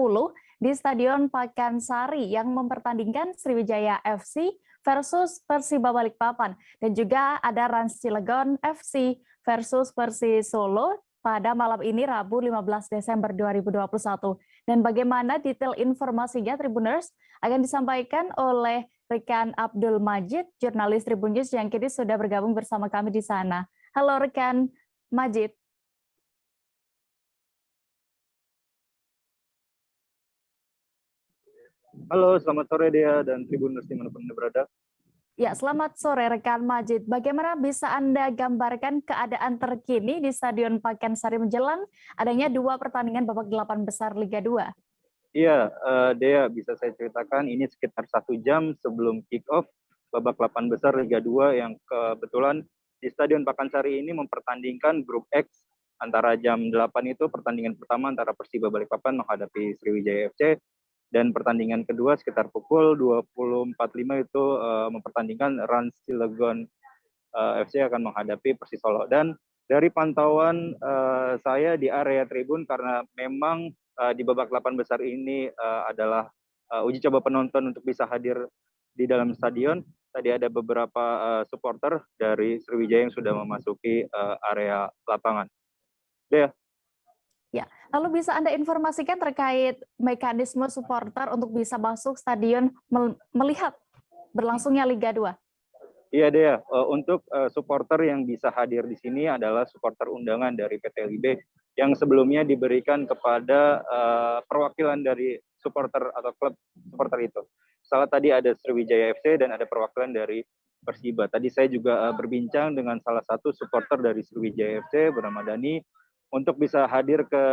di Stadion Pakansari yang mempertandingkan Sriwijaya FC versus Persiba Balikpapan dan juga ada Rans Cilegon FC versus Persis Solo pada malam ini Rabu 15 Desember 2021. Dan bagaimana detail informasinya Tribuners akan disampaikan oleh rekan Abdul Majid, jurnalis Tribun News yang kini sudah bergabung bersama kami di sana. Halo rekan Majid. Halo, selamat sore Dea dan Tribuners dimanapun Anda berada. Ya, selamat sore rekan Majid. Bagaimana bisa Anda gambarkan keadaan terkini di Stadion Pakansari menjelang adanya 2 pertandingan babak 8 besar Liga 2? Iya, Dea, bisa saya ceritakan ini sekitar 1 jam sebelum kick-off babak 8 besar Liga 2 yang kebetulan di Stadion Pakansari ini mempertandingkan grup X antara jam 8 itu pertandingan pertama antara Persiba Balikpapan menghadapi Sriwijaya FC dan pertandingan kedua sekitar pukul 20.45 itu mempertandingkan Rans Cilegon FC akan menghadapi Persis Solo. Dan dari pantauan saya di area tribun karena memang di babak 8 besar ini adalah uji coba penonton untuk bisa hadir di dalam stadion. Tadi ada beberapa supporter dari Sriwijaya yang sudah memasuki area lapangan. Dea. Ya, lalu bisa Anda informasikan terkait mekanisme supporter untuk bisa masuk stadion melihat berlangsungnya Liga 2? Iya Dea, untuk supporter yang bisa hadir di sini adalah supporter undangan dari PT LIB yang sebelumnya diberikan kepada perwakilan dari supporter atau klub supporter itu. Salah tadi ada Sriwijaya FC dan ada perwakilan dari Persiba. Tadi saya juga berbincang dengan salah satu supporter dari Sriwijaya FC bernama Dani untuk bisa hadir ke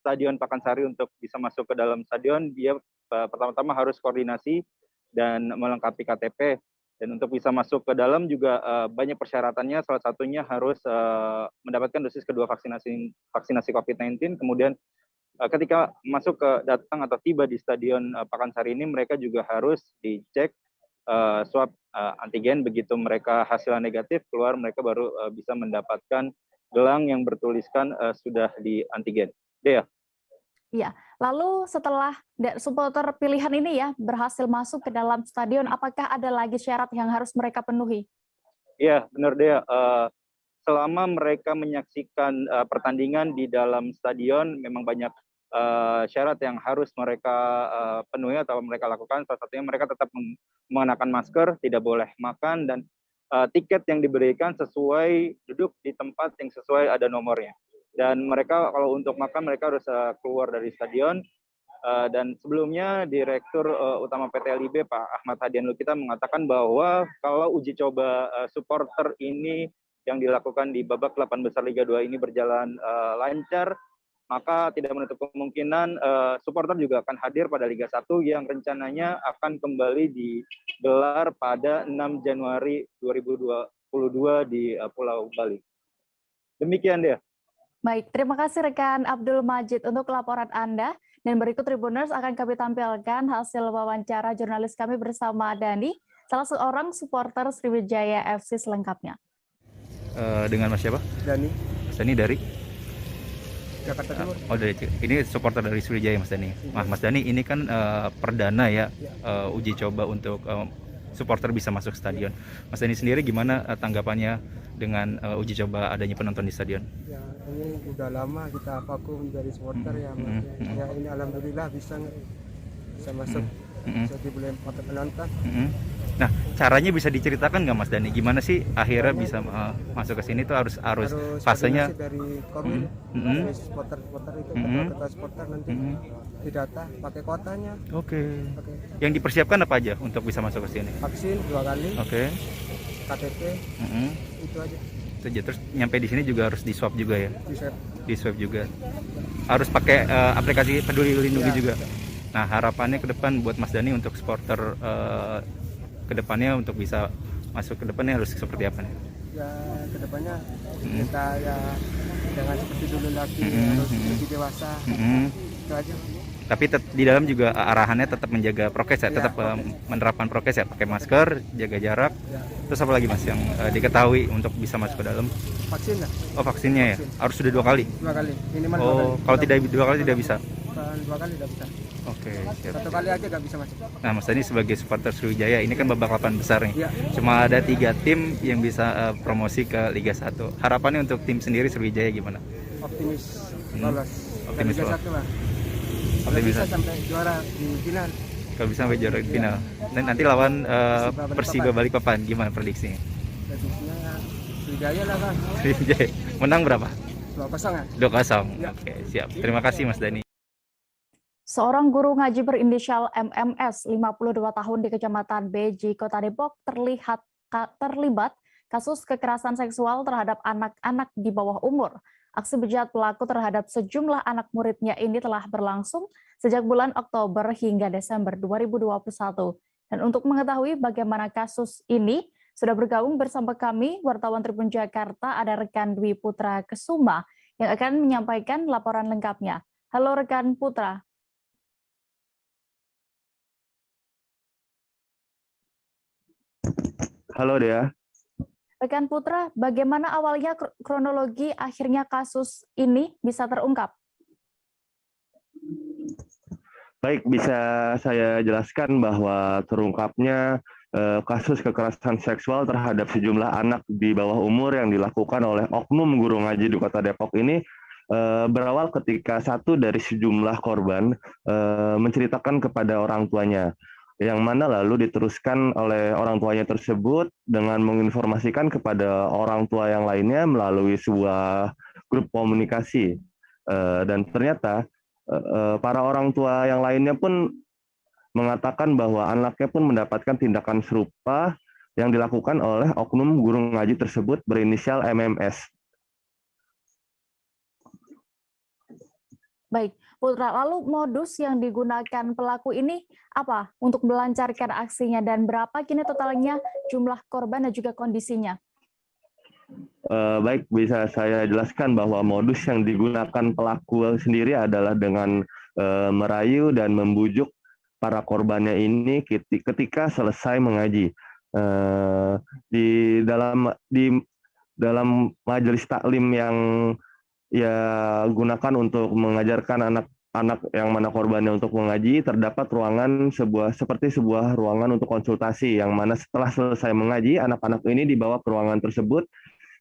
Stadion Pakansari untuk bisa masuk ke dalam stadion. Dia pertama-tama harus koordinasi dan melengkapi KTP. Dan untuk bisa masuk ke dalam juga banyak persyaratannya, salah satunya harus mendapatkan dosis kedua vaksinasi COVID-19. Kemudian ketika masuk ke datang atau tiba di Stadion Pakansari ini, mereka juga harus dicek swab antigen. Begitu mereka hasilnya negatif, keluar mereka baru bisa mendapatkan gelang yang bertuliskan sudah di antigen. Dea. Iya, lalu setelah supporter pilihan ini ya berhasil masuk ke dalam stadion, apakah ada lagi syarat yang harus mereka penuhi? Iya, benar Dea. selama mereka menyaksikan pertandingan di dalam stadion, memang banyak syarat yang harus mereka penuhi atau mereka lakukan. Salah satunya mereka tetap mengenakan masker, tidak boleh makan, dan tiket yang diberikan sesuai duduk di tempat yang sesuai ada nomornya. Dan mereka kalau untuk makan mereka harus keluar dari stadion. Dan sebelumnya Direktur Utama PT LIB Pak Ahmad Hadian Lukita mengatakan bahwa kalau uji coba supporter ini yang dilakukan di babak 8 besar Liga 2 ini berjalan lancar, maka tidak menutup kemungkinan supporter juga akan hadir pada Liga 1 yang rencananya akan kembali digelar pada 6 Januari 2022 di Pulau Bali. Demikian dia. Baik, terima kasih rekan Abdul Majid untuk laporan Anda. Dan berikut Tribuners akan kami tampilkan hasil wawancara jurnalis kami bersama Dani, salah seorang supporter Sriwijaya FC selengkapnya. Dengan Mas siapa? Dani. Mas Dani dari? Jakarta Timur. Oh, ini supporter dari Sriwijaya Mas Dani. Mas Dani, ini kan perdana ya, uji coba untuk supporter bisa masuk stadion. Mas Dani sendiri gimana tanggapannya dengan uji coba adanya penonton di stadion? Ya, ini udah lama kita vakum dari supporter ya. Ya ini alhamdulillah bisa masuk jadi boleh penonton. Nah, caranya bisa diceritakan nggak Mas Dani? Gimana sih akhirnya bisa masuk ke sini tuh harus fasenya dari komil, dari supporter itu ketua supporter nanti didata pakai kotanya. Oke. Yang dipersiapkan apa aja untuk bisa masuk ke sini? Vaksin 2 kali. Oke. KTP. Itu aja. Itu aja. Terus nyampe di sini juga harus di swab juga ya? Di swab juga. Harus pakai aplikasi Peduli Lindungi juga. Nah, harapannya ke depan buat Mas Dani untuk supporter ke depannya untuk bisa masuk ke depannya harus seperti apa nih? Ya, ke depannya kita ya jangan seperti dulu lagi, harus lebih dewasa. Itu aja. Tapi di dalam juga arahannya tetap menjaga prokes ya, tetap menerapkan prokes ya, pakai masker, jaga jarak. Terus apa lagi Mas yang diketahui untuk bisa masuk ke dalam? Vaksin ya? Oh, vaksinnya ya? Harus sudah 2 kali? 2 kali, minimal 2 kali. Oh, kalau tidak 2 kali tidak bisa? 2 kali tidak bisa. Oke, siap. 1 kali aja nggak bisa masuk. Nah, Mas Dani sebagai supporter Sriwijaya, ini kan babak 8 besar nih. Ya. Cuma ada 3 tim yang bisa promosi ke Liga 1. Harapannya untuk tim sendiri Sriwijaya gimana? Optimis lolos. Optimis Liga lolos. 1 lah. Kalau bisa sampai juara di final. Kalau bisa sampai juara di final. Dan nanti lawan Persiba Balikpapan, gimana prediksinya? Prediksinya Sriwijaya lah kan. Sriwijaya. Menang berapa? 2-0 ya? 2-0. Ya. Oke, siap. Terima kasih Mas Dani. Seorang guru ngaji berinisial MMS, 52 tahun di Kecamatan Beji, Kota Depok, terlibat kasus kekerasan seksual terhadap anak-anak di bawah umur. Aksi bejat pelaku terhadap sejumlah anak muridnya ini telah berlangsung sejak bulan Oktober hingga Desember 2021. Dan untuk mengetahui bagaimana kasus ini, sudah bergabung bersama kami wartawan Tribun Jakarta, ada rekan Dwi Putra Kesuma yang akan menyampaikan laporan lengkapnya. Halo rekan Putra. Halo Dea. Rekan Putra, bagaimana awalnya kronologi akhirnya kasus ini bisa terungkap? Baik, bisa saya jelaskan bahwa terungkapnya kasus kekerasan seksual terhadap sejumlah anak di bawah umur yang dilakukan oleh oknum guru ngaji di Kota Depok ini berawal ketika satu dari sejumlah korban menceritakan kepada orang tuanya, yang mana lalu diteruskan oleh orang tuanya tersebut dengan menginformasikan kepada orang tua yang lainnya melalui sebuah grup komunikasi. Dan ternyata para orang tua yang lainnya pun mengatakan bahwa anaknya pun mendapatkan tindakan serupa yang dilakukan oleh oknum guru ngaji tersebut berinisial MMS. Baik, Putra, lalu modus yang digunakan pelaku ini apa untuk melancarkan aksinya dan berapa kini totalnya jumlah korban dan juga kondisinya? Baik, bisa saya jelaskan bahwa modus yang digunakan pelaku sendiri adalah dengan merayu dan membujuk para korbannya ini ketika selesai mengaji. Di dalam majelis taklim yang gunakan untuk mengajarkan anak-anak yang mana korbannya untuk mengaji, terdapat ruangan seperti sebuah ruangan untuk konsultasi, yang mana setelah selesai mengaji, anak-anak ini dibawa ke ruangan tersebut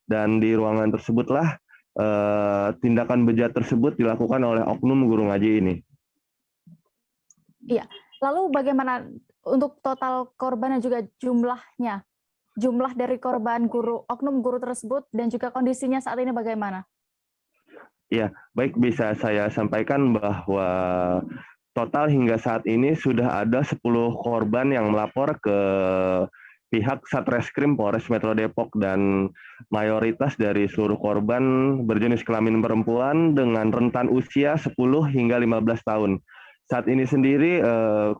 dan di ruangan tersebutlah tindakan bejat tersebut dilakukan oleh oknum guru ngaji ini. Iya. Lalu bagaimana untuk total korban dan juga jumlahnya? Jumlah dari korban guru, oknum guru tersebut dan juga kondisinya saat ini bagaimana? Ya, baik, bisa saya sampaikan bahwa total hingga saat ini sudah ada 10 korban yang melapor ke pihak Satreskrim Polres Metro Depok, dan mayoritas dari seluruh korban berjenis kelamin perempuan dengan rentan usia 10 hingga 15 tahun. Saat ini sendiri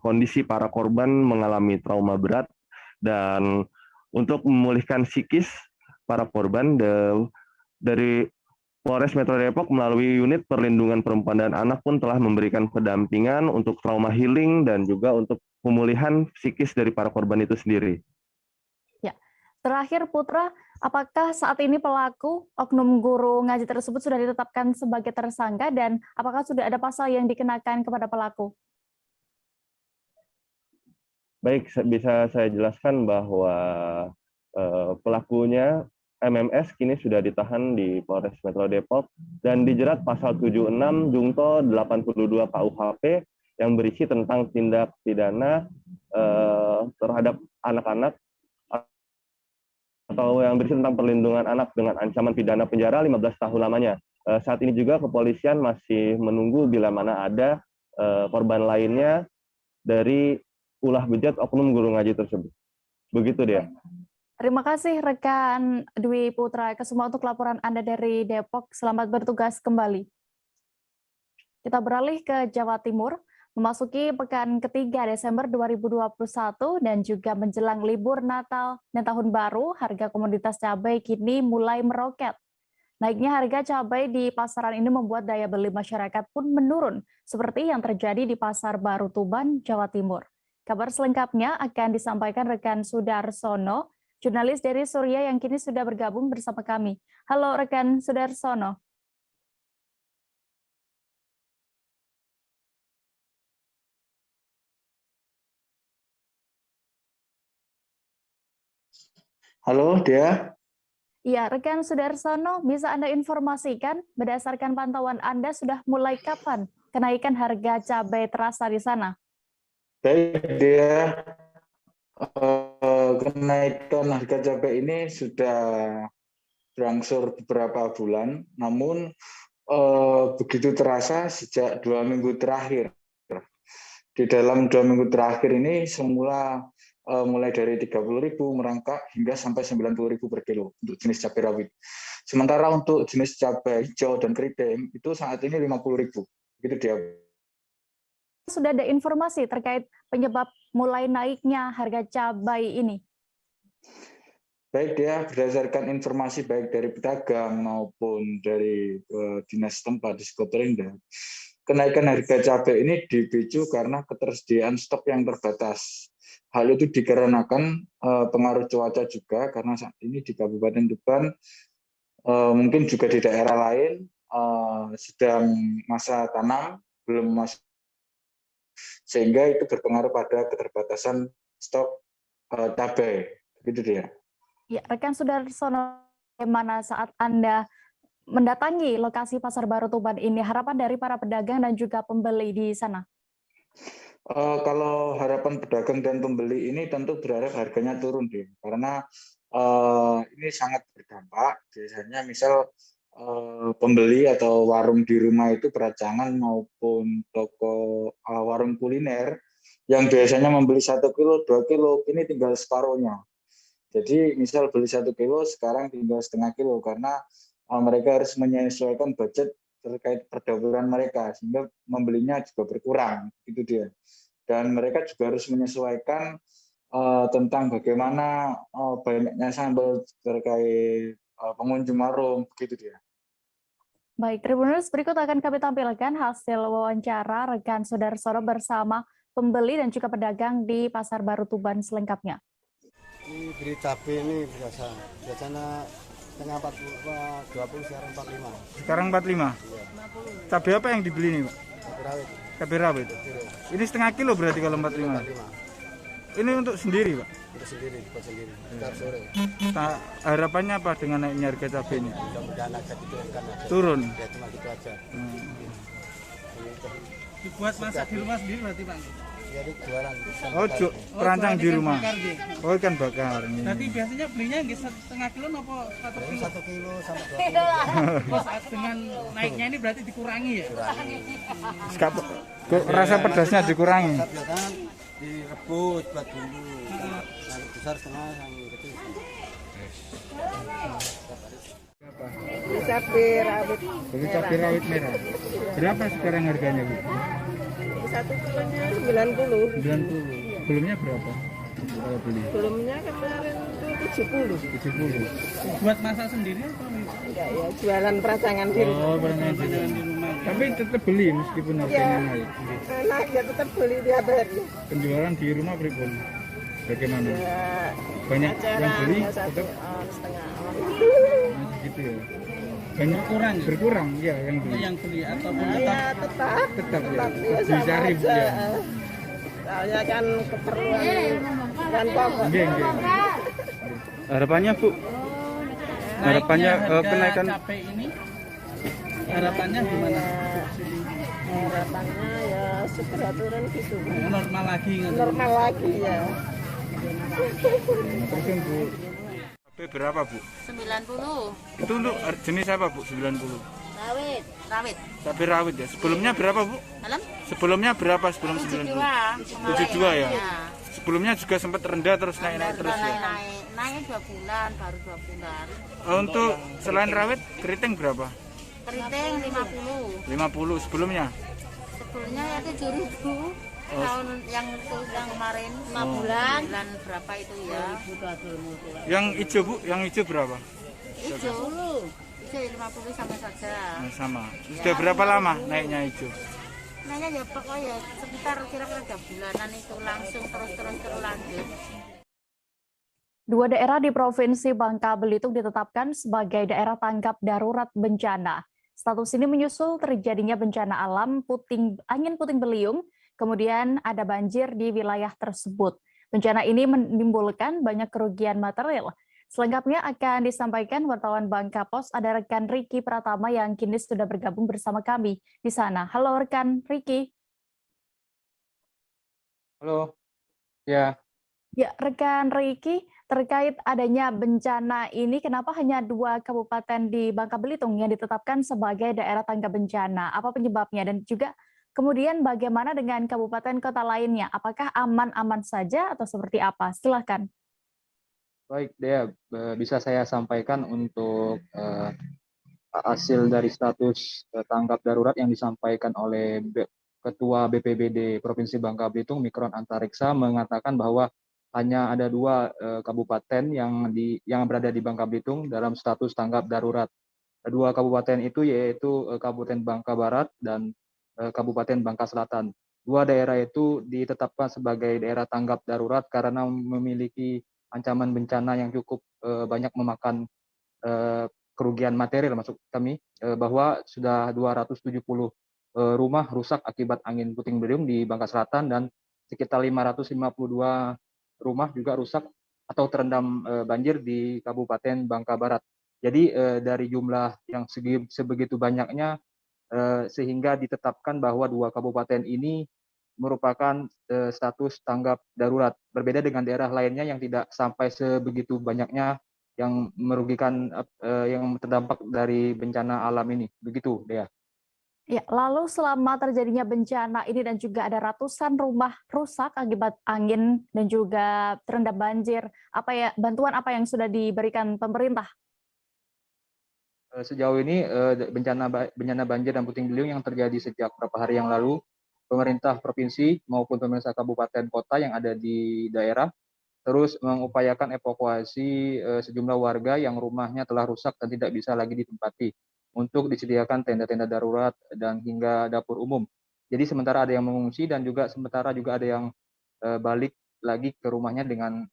kondisi para korban mengalami trauma berat, dan untuk memulihkan psikis para korban dari Polres Metro Depok melalui unit perlindungan perempuan dan anak pun telah memberikan pendampingan untuk trauma healing dan juga untuk pemulihan psikis dari para korban itu sendiri. Ya, terakhir Putra, apakah saat ini pelaku oknum guru ngaji tersebut sudah ditetapkan sebagai tersangka dan apakah sudah ada pasal yang dikenakan kepada pelaku? Baik, bisa saya jelaskan bahwa pelakunya MMS kini sudah ditahan di Polres Metro Depok dan dijerat pasal 76 Jungto 82 KUHP yang berisi tentang tindak pidana terhadap anak-anak atau yang berisi tentang perlindungan anak dengan ancaman pidana penjara 15 tahun lamanya. Saat ini juga kepolisian masih menunggu bila mana ada korban lainnya dari ulah bejat oknum guru ngaji tersebut. Begitu dia. Terima kasih rekan Dwi Putra Kesuma untuk laporan Anda dari Depok. Selamat bertugas kembali. Kita beralih ke Jawa Timur. Memasuki pekan ketiga Desember 2021 dan juga menjelang libur Natal dan Tahun Baru, harga komoditas cabai kini mulai meroket. Naiknya harga cabai di pasaran ini membuat daya beli masyarakat pun menurun, seperti yang terjadi di Pasar Baru Tuban, Jawa Timur. Kabar selengkapnya akan disampaikan rekan Sudarsono, jurnalis dari Surya yang kini sudah bergabung bersama kami. Halo rekan Sudarsono. Halo, Dea. Iya, rekan Sudarsono, bisa Anda informasikan berdasarkan pantauan Anda sudah mulai kapan kenaikan harga cabai terasa di sana? Baik, Dea. Kenaikan harga cabai ini sudah berangsur beberapa bulan, namun begitu terasa sejak 2 minggu terakhir. Di dalam 2 minggu terakhir ini semula mulai dari 30.000 merangkak hingga sampai 90.000 per kilo untuk jenis cabai rawit. Sementara untuk jenis cabai hijau dan keriting itu saat ini 50.000. Gitu dia. Sudah ada informasi terkait penyebab mulai naiknya harga cabai ini? Baik, dia berdasarkan informasi baik dari pedagang maupun dari dinas tempat di Skotrinda, kenaikan harga cabai ini dipicu karena ketersediaan stok yang terbatas. Hal itu dikarenakan pengaruh cuaca juga, karena saat ini di Kabupaten Tuban, mungkin juga di daerah lain, sedang masa tanam, belum masuk, sehingga itu berpengaruh pada keterbatasan stok cabai. Begitu dia. Ya, rekan Sudarsono, bagaimana saat Anda mendatangi lokasi Pasar Baru Tuban ini, harapan dari para pedagang dan juga pembeli di sana? Kalau harapan pedagang dan pembeli ini tentu berharap harganya turun, deh, karena ini sangat berdampak. Biasanya misal pembeli atau warung di rumah itu peracangan maupun toko warung kuliner yang biasanya membeli 1 kilo, 2 kilo, ini tinggal separuhnya. Jadi misal beli 1 kilo, sekarang tinggal setengah kilo, karena mereka harus menyesuaikan budget terkait perdagangan mereka, sehingga membelinya juga berkurang, gitu dia. Dan mereka juga harus menyesuaikan tentang bagaimana banyaknya sambal terkait pengunjung warung, begitu dia. Baik, Tribuners, berikut akan kami tampilkan hasil wawancara rekan Sudarsono bersama pembeli dan juga pedagang di Pasar Baru Tuban selengkapnya. Ini beli cabai ini biasanya setengah 20, sekarang 45. Sekarang 45? Iya. Cabai apa yang dibeli nih, Pak? Cabai rawit. Cabai rawit. Ini setengah kilo berarti kalau 45? ini untuk sendiri, Pak? Untuk sendiri, buat sendiri. Kita harus sore. Harapannya apa dengan naiknya harga cabai ini? Mudah-mudahan harga diturunkan aja. Turun? Ya cuma gitu aja. Dibuat masak di rumah sendiri berarti, Pak? Jadi jualan. Oh, perancang di rumah. Oh, ikan bakar. Berarti biasanya belinya nggak setengah kilo apa 1 kilo? 1 kilo sampai 2 kilo. Terus dengan naiknya ini berarti dikurangi ya? Rasa pedasnya dikurangi. Kan direbus buat bumbu. Yang besar setengah, yang kecil Cabai rawit. Beli cabai rawit merah. Berapa sekarang harganya, Bu? 1 kilonya 90. 90. Sebelumnya berapa? Kalau beli? Sebelumnya kemarin itu 70. Buat masak sendiri atau enggak ya, jualan peracangan di rumah. Oh, peracangan di rumah. Tapi tetap beli meskipun harganya naik. Naik ya tetap beli tiap hari. Penjualan di rumah pripun? Bagaimana? Ya, banyak yang beli setengah tetap gitu ya. Banyak berkurang ya yang beli. Yang beli ataupun tetap ya. Ya, Dicari ya. Soalnya kan keperluan dan pokok. Harapannya, Bu? Harapannya kenaikan cabai ini harapannya gimana? Harapannya ya segera turun gitu. Normal lagi. Normal lagi ya. Terus Bu. Cabai berapa, Bu? 90. Itu untuk jenis apa, Bu? 90. Rawit. Cabai rawit ya. Sebelumnya berapa, Bu? Dalam? Sebelumnya berapa sebelum 72. 72 ya. Sebelumnya juga sempat rendah terus naik terus ya. Naik 2 bulan, baru 2 bulan. Untuk selain rawit, keriting berapa? Keriting 50. 50 sebelumnya. Sebelumnya ya 7.000. Tahun yang kemarin 5 bulan berapa itu ya? Yang hijau, Bu, yang hijau berapa? Hijau 50 sama saja. Sama. Sudah berapa lama naiknya hijau? Naiknya ya pokoknya sekitar kira-kira 3 bulanan itu langsung terus lanjut. 2 daerah di Provinsi Bangka Belitung ditetapkan sebagai daerah tanggap darurat bencana. Status ini menyusul terjadinya bencana alam angin puting beliung, kemudian ada banjir di wilayah tersebut. Bencana ini menimbulkan banyak kerugian material. Selengkapnya akan disampaikan wartawan Bangka Pos, ada rekan Riki Pratama yang kini sudah bergabung bersama kami di sana. Halo rekan Riki. Halo. Ya. Ya, rekan Riki, terkait adanya bencana ini, kenapa hanya 2 kabupaten di Bangka Belitung yang ditetapkan sebagai daerah tanggap bencana? Apa penyebabnya? Dan juga kemudian bagaimana dengan kabupaten kota lainnya? Apakah aman-aman saja atau seperti apa? Silahkan. Baik, Dea, bisa saya sampaikan untuk hasil dari status tanggap darurat yang disampaikan oleh Ketua BPBD Provinsi Bangka Belitung, Mikron Antariksa, mengatakan bahwa hanya ada 2 kabupaten yang berada di Bangka Belitung dalam status tanggap darurat. 2 kabupaten itu yaitu Kabupaten Bangka Barat dan Kabupaten Bangka Selatan. 2 daerah itu ditetapkan sebagai daerah tanggap darurat karena memiliki ancaman bencana yang cukup banyak memakan kerugian material, maksud kami, bahwa sudah 270 rumah rusak akibat angin puting beliung di Bangka Selatan dan sekitar 552 rumah juga rusak atau terendam banjir di Kabupaten Bangka Barat. Jadi dari jumlah yang sebegitu banyaknya sehingga ditetapkan bahwa 2 kabupaten ini merupakan status tanggap darurat. Berbeda dengan daerah lainnya yang tidak sampai sebegitu banyaknya yang merugikan, yang terdampak dari bencana alam ini. Begitu, Dea. Ya, lalu selama terjadinya bencana ini dan juga ada ratusan rumah rusak akibat angin dan juga terendam banjir, bantuan apa yang sudah diberikan pemerintah? Sejauh ini bencana banjir dan puting beliung yang terjadi sejak beberapa hari yang lalu, pemerintah provinsi maupun pemerintah kabupaten kota yang ada di daerah terus mengupayakan evakuasi sejumlah warga yang rumahnya telah rusak dan tidak bisa lagi ditempati untuk disediakan tenda-tenda darurat dan hingga dapur umum. Jadi sementara ada yang mengungsi dan juga sementara juga ada yang balik lagi ke rumahnya dengan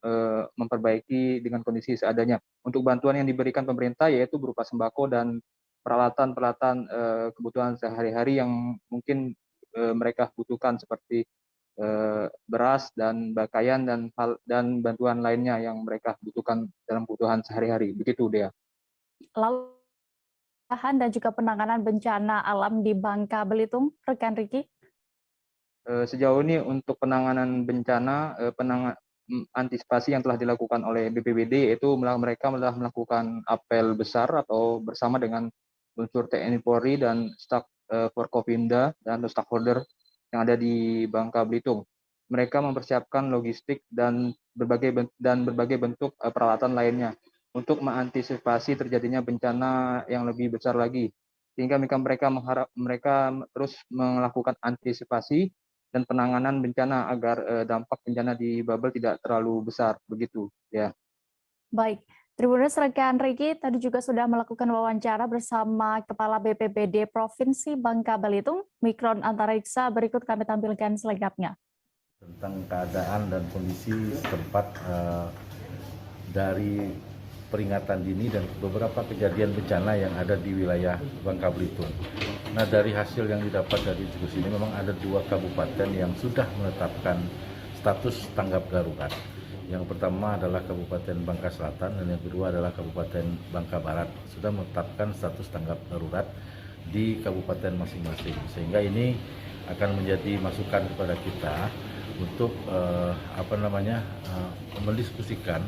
memperbaiki dengan kondisi seadanya. Untuk bantuan yang diberikan pemerintah yaitu berupa sembako dan peralatan-peralatan kebutuhan sehari-hari yang mungkin mereka butuhkan seperti beras dan pakaian dan bantuan lainnya yang mereka butuhkan dalam kebutuhan sehari-hari. Begitu dia. Lalu dan juga penanganan bencana alam di Bangka Belitung, rekan Riki? Sejauh ini untuk penanganan bencana, antisipasi yang telah dilakukan oleh BPBD yaitu mereka telah melakukan apel besar atau bersama dengan unsur TNI Polri dan staf Forkopimda dan stakeholder yang ada di Bangka Belitung. Mereka mempersiapkan logistik dan berbagai bentuk peralatan lainnya untuk mengantisipasi terjadinya bencana yang lebih besar lagi. Sehingga mereka terus melakukan antisipasi dan penanganan bencana agar dampak bencana di Babel tidak terlalu besar, begitu ya. Baik, Tribuners, rekan Riki tadi juga sudah melakukan wawancara bersama Kepala BPBD Provinsi Bangka Belitung, Mikron Antariksa. Berikut kami tampilkan selengkapnya. Tentang keadaan dan kondisi setempat dari peringatan dini dan beberapa kejadian bencana yang ada di wilayah Bangka Belitung. Nah, dari hasil yang didapat dari diskusi ini memang ada 2 kabupaten yang sudah menetapkan status tanggap darurat. Yang pertama adalah Kabupaten Bangka Selatan dan yang kedua adalah Kabupaten Bangka Barat sudah menetapkan status tanggap darurat di kabupaten masing-masing. Sehingga ini akan menjadi masukan kepada kita untuk mendiskusikan.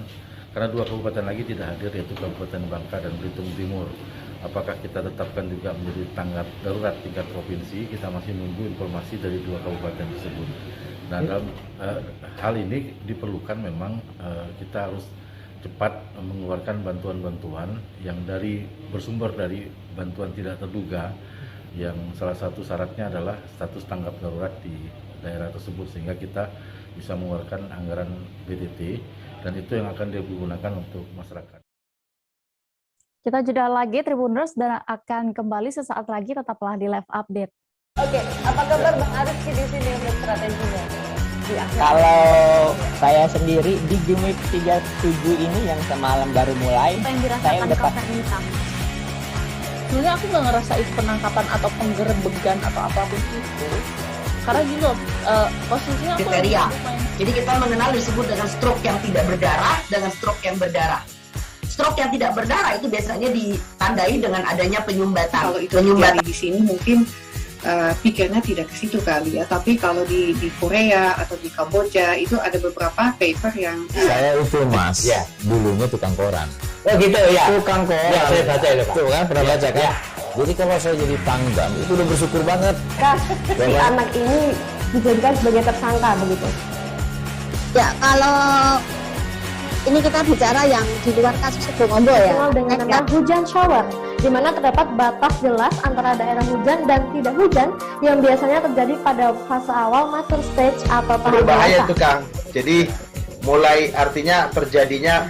Karena 2 kabupaten lagi tidak hadir, yaitu Kabupaten Bangka dan Belitung Timur. Apakah kita tetapkan juga menjadi tanggap darurat tingkat provinsi? Kita masih menunggu informasi dari 2 kabupaten tersebut. Nah, dalam hal ini diperlukan memang kita harus cepat mengeluarkan bantuan-bantuan yang bersumber dari bantuan tidak terduga, yang salah satu syaratnya adalah status tanggap darurat di daerah tersebut, sehingga kita bisa mengeluarkan anggaran BTT. Dan itu yang akan digunakan untuk masyarakat. Kita jeda lagi Tribuners dan akan kembali sesaat lagi, tetaplah di Live Update. Oke, apa kabar Bang Ariski di sini untuk strateginya? Kalau saya sendiri di Gimik 37 ini yang semalam baru mulai, saya udah sebenarnya aku nggak ngerasa itu penangkapan atau penggerebegan atau apapun itu. Karena gitu, posisinya aku kriteria. Jadi kita mengenal disebut dengan stroke yang tidak berdarah dengan stroke yang berdarah. Stroke yang tidak berdarah itu biasanya ditandai dengan adanya penyumbatan. Kalau itu terjadi di sini mungkin pikirnya tidak ke situ kali ya. Tapi kalau di Korea atau di Kamboja itu ada beberapa paper yang saya itu Mas, ya, dulunya tukang koran. Oh gitu ya. Tukang koran. Ya, saya baca itu Pak. Tuh kan pernah baca kan? Ya. Jadi kalau saya jadi pangdam itu udah bersyukur banget. Si anak ini dijadikan sebagai tersangka begitu. Ya, kalau ini kita bicara yang di luar kasus Sebongombo ya. Dikenal dengan nama hujan shower, di mana terdapat batas jelas antara daerah hujan dan tidak hujan yang biasanya terjadi pada fase awal mature stage atau tahap berbahaya dewasa. itu Kang. Jadi mulai artinya terjadinya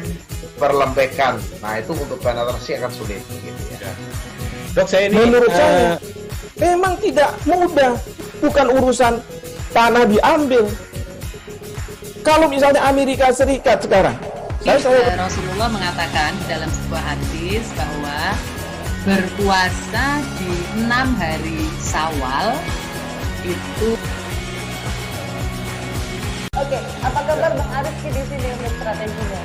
perlembekan. Nah, itu untuk penetrasi akan sulit gitu ya. Dok, saya ini menurut saya memang tidak mudah, bukan urusan tanah diambil. Kalau misalnya Amerika Serikat sekarang, Rasulullah mengatakan dalam sebuah hadis bahwa berpuasa di 6 hari Syawal itu. Oke, apa kabar Bang Ariski di sini untuk strateginya?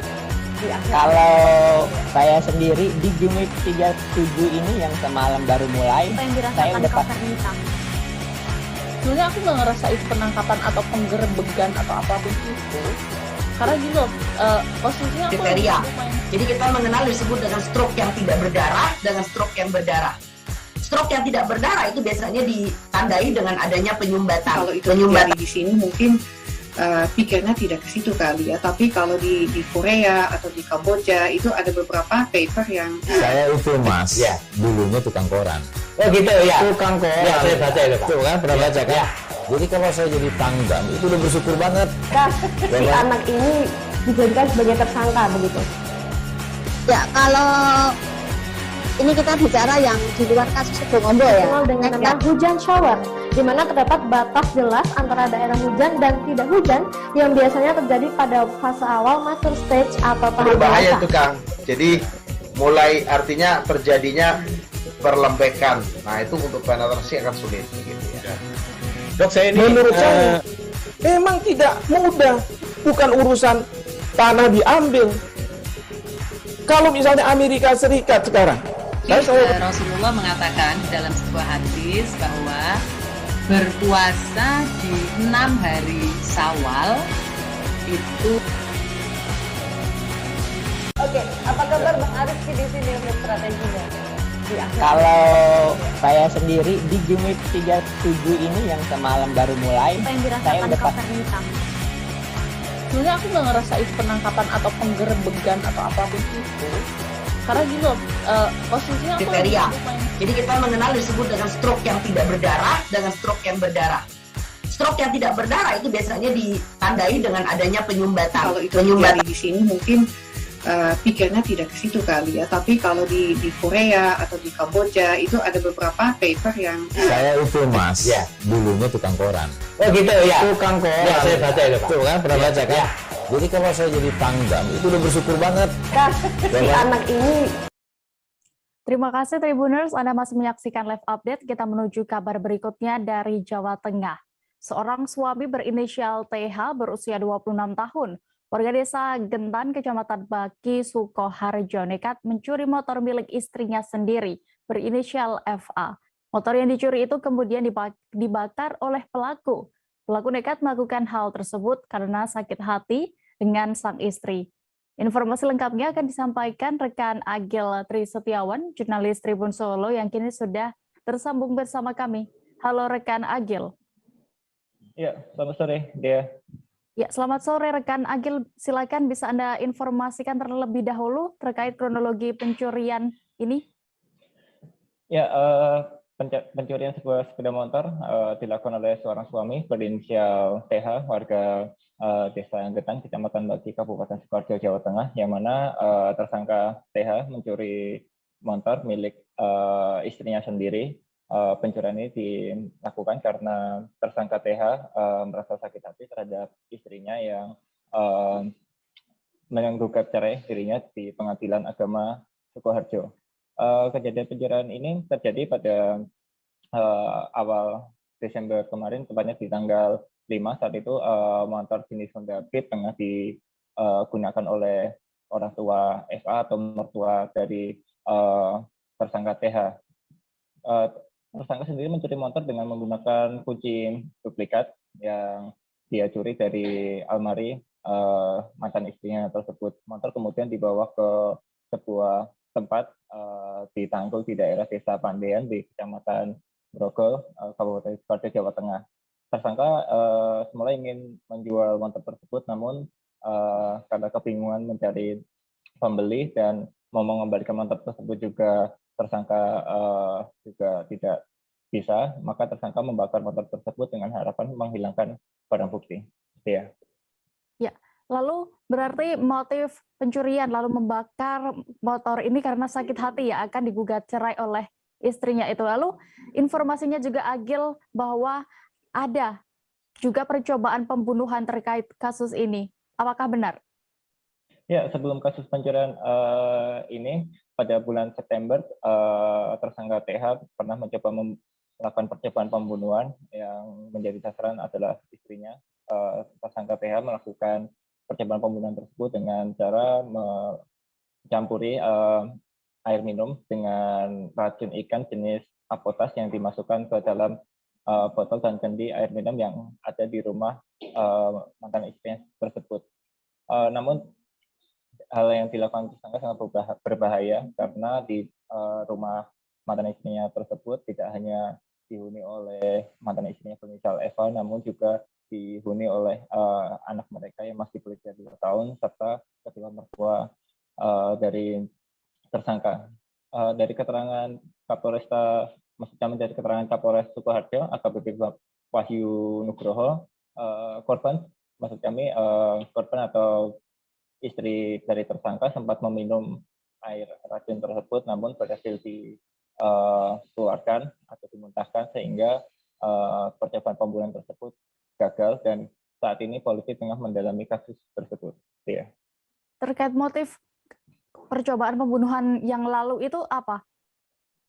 Kalau saya sendiri di Gimik 37 ini yang semalam baru mulai, saya udah sebenarnya aku nggak ngerasa itu penangkapan atau penggerebegan atau apapun itu. Karena gitu, posisinya aku kriteria. Jadi kita mengenal disebut dengan stroke yang tidak berdarah dengan stroke yang berdarah. Stroke yang tidak berdarah itu biasanya ditandai dengan adanya penyumbatan. Kalau itu terjadi di sini mungkin pikirnya tidak ke situ kali ya. Tapi kalau di Korea atau di Kamboja itu ada beberapa paper yang saya itu Mas, ya, dulunya tukang koran. Oh gitu ya. Tukang koran. Ya, saya baca itu Pak. Tuh kan pernah baca kan? Ya. Jadi kalau saya jadi pangdam itu udah bersyukur banget. Si anak ini dijadikan sebagai tersangka begitu. Ya, kalau ini kita bicara yang di luar kasus Sebongombo ya. Dikenal dengan nama hujan shower, di mana terdapat batas jelas antara daerah hujan dan tidak hujan yang biasanya terjadi pada fase awal mature stage atau tahap berbahaya dewasa. itu Kang. Jadi mulai artinya terjadinya perlembekan. Nah, itu untuk penetrasi akan sulit gitu ya. Dok, saya ini menurut saya Memang tidak mudah, bukan urusan tanah diambil. Kalau misalnya Amerika Serikat sekarang, Rasulullah mengatakan dalam sebuah hadis bahwa berpuasa di 6 hari Syawal itu. Oke, apa kabar Bang Ariski di sini untuk strateginya? Kalau saya sendiri di Game Week 37 ini yang semalam baru mulai, saya udah pas. Sebenarnya aku nggak ngerasa itu penangkapan atau penggerebegan atau apapun itu. Karena gini loh, posisinya aku kriteria. Jadi kita mengenal disebut dengan stroke yang tidak berdarah dengan stroke yang berdarah. Stroke yang tidak berdarah itu biasanya ditandai dengan adanya penyumbatan. Kalau itu terjadi di sini mungkin pikirnya tidak ke situ kali ya. Tapi kalau di Korea atau di Kamboja itu ada beberapa paper yang saya itu mas, ya dulunya tukang koran. Oh gitu ya. Tukang koran. Ya, saya baca itu Pak. Tuh kan pernah baca kan? Ya. Jadi kalau saya jadi pangdam itu udah bersyukur banget. Si anak ini. Terima kasih Tribuners, Anda masih menyaksikan live update. Kita menuju kabar berikutnya dari Jawa Tengah. Seorang suami berinisial TH berusia 26 tahun, warga desa Gentan, Kecamatan Baki, Sukoharjo, nekat mencuri motor milik istrinya sendiri berinisial FA. Motor yang dicuri itu kemudian dibakar oleh pelaku. Pelaku nekat melakukan hal tersebut karena sakit hati dengan sang istri. Informasi lengkapnya akan disampaikan rekan Agil Tri Setiawan, jurnalis Tribun Solo yang kini sudah tersambung bersama kami. Halo rekan Agil. Ya, selamat sore, Dea. Ya, selamat sore rekan Agil. Silakan bisa Anda informasikan terlebih dahulu terkait kronologi pencurian ini. Ya, pencurian sebuah sepeda motor dilakukan oleh seorang suami berinisial TH, warga Desa Gentan, Kecamatan Baki, Kabupaten Sukoharjo, Jawa Tengah, yang mana tersangka TH mencuri motor milik istrinya sendiri. Pencurian ini dilakukan karena tersangka TH merasa sakit hati terhadap istrinya yang menggugat cerai dirinya di Pengadilan Agama Sukoharjo. Kejadian pencurian ini terjadi pada awal Desember kemarin, tepatnya di tanggal 5. Saat itu motor jenis Honda Beat tengah digunakan oleh orang tua FA atau mertua dari tersangka TH. Tersangka sendiri mencuri motor dengan menggunakan kunci duplikat yang dia curi dari almari mantan istrinya tersebut. Motor kemudian dibawa ke sebuah tempat di Tanggul di daerah Desa Pandean di Kecamatan Grogol, Kabupaten Sukoharjo, Jawa Tengah. Tersangka semula ingin menjual motor tersebut, namun karena kebingungan mencari pembeli dan mau mengembalikan motor tersebut juga tersangka juga tidak bisa, maka tersangka membakar motor tersebut dengan harapan menghilangkan barang bukti. Ya. Ya, lalu berarti motif pencurian lalu membakar motor ini karena sakit hati ya, akan digugat cerai oleh istrinya itu. Lalu informasinya juga Agil bahwa ada juga percobaan pembunuhan terkait kasus ini. Apakah benar? Ya, sebelum kasus pencurian ini, pada bulan September, tersangka TH pernah mencoba melakukan percobaan pembunuhan yang menjadi sasaran adalah istrinya. Tersangka TH melakukan percobaan pembunuhan tersebut dengan cara mencampuri air minum dengan racun ikan jenis apotas yang dimasukkan ke dalam botol dan kendi air minum yang ada di rumah mantan istrinya tersebut. Namun hal yang dilakukan tersangka sangat berbahaya karena di rumah mantan istrinya tersebut tidak hanya dihuni oleh mantan istrinya berinisial Eva, namun juga dihuni oleh anak mereka yang masih berusia 2 tahun serta kedua mertua dari tersangka. Dari keterangan Kapolresta, maksudnya dari keterangan Kapolres Sukoharjo, AKBP Wahyu Nugroho, korban, maksud kami korban atau istri dari tersangka sempat meminum air racun tersebut, namun berhasil dikeluarkan atau dimuntahkan sehingga percobaan pembunuhan tersebut gagal dan saat ini polisi tengah mendalami kasus tersebut. Ya. Terkait motif percobaan pembunuhan yang lalu itu apa?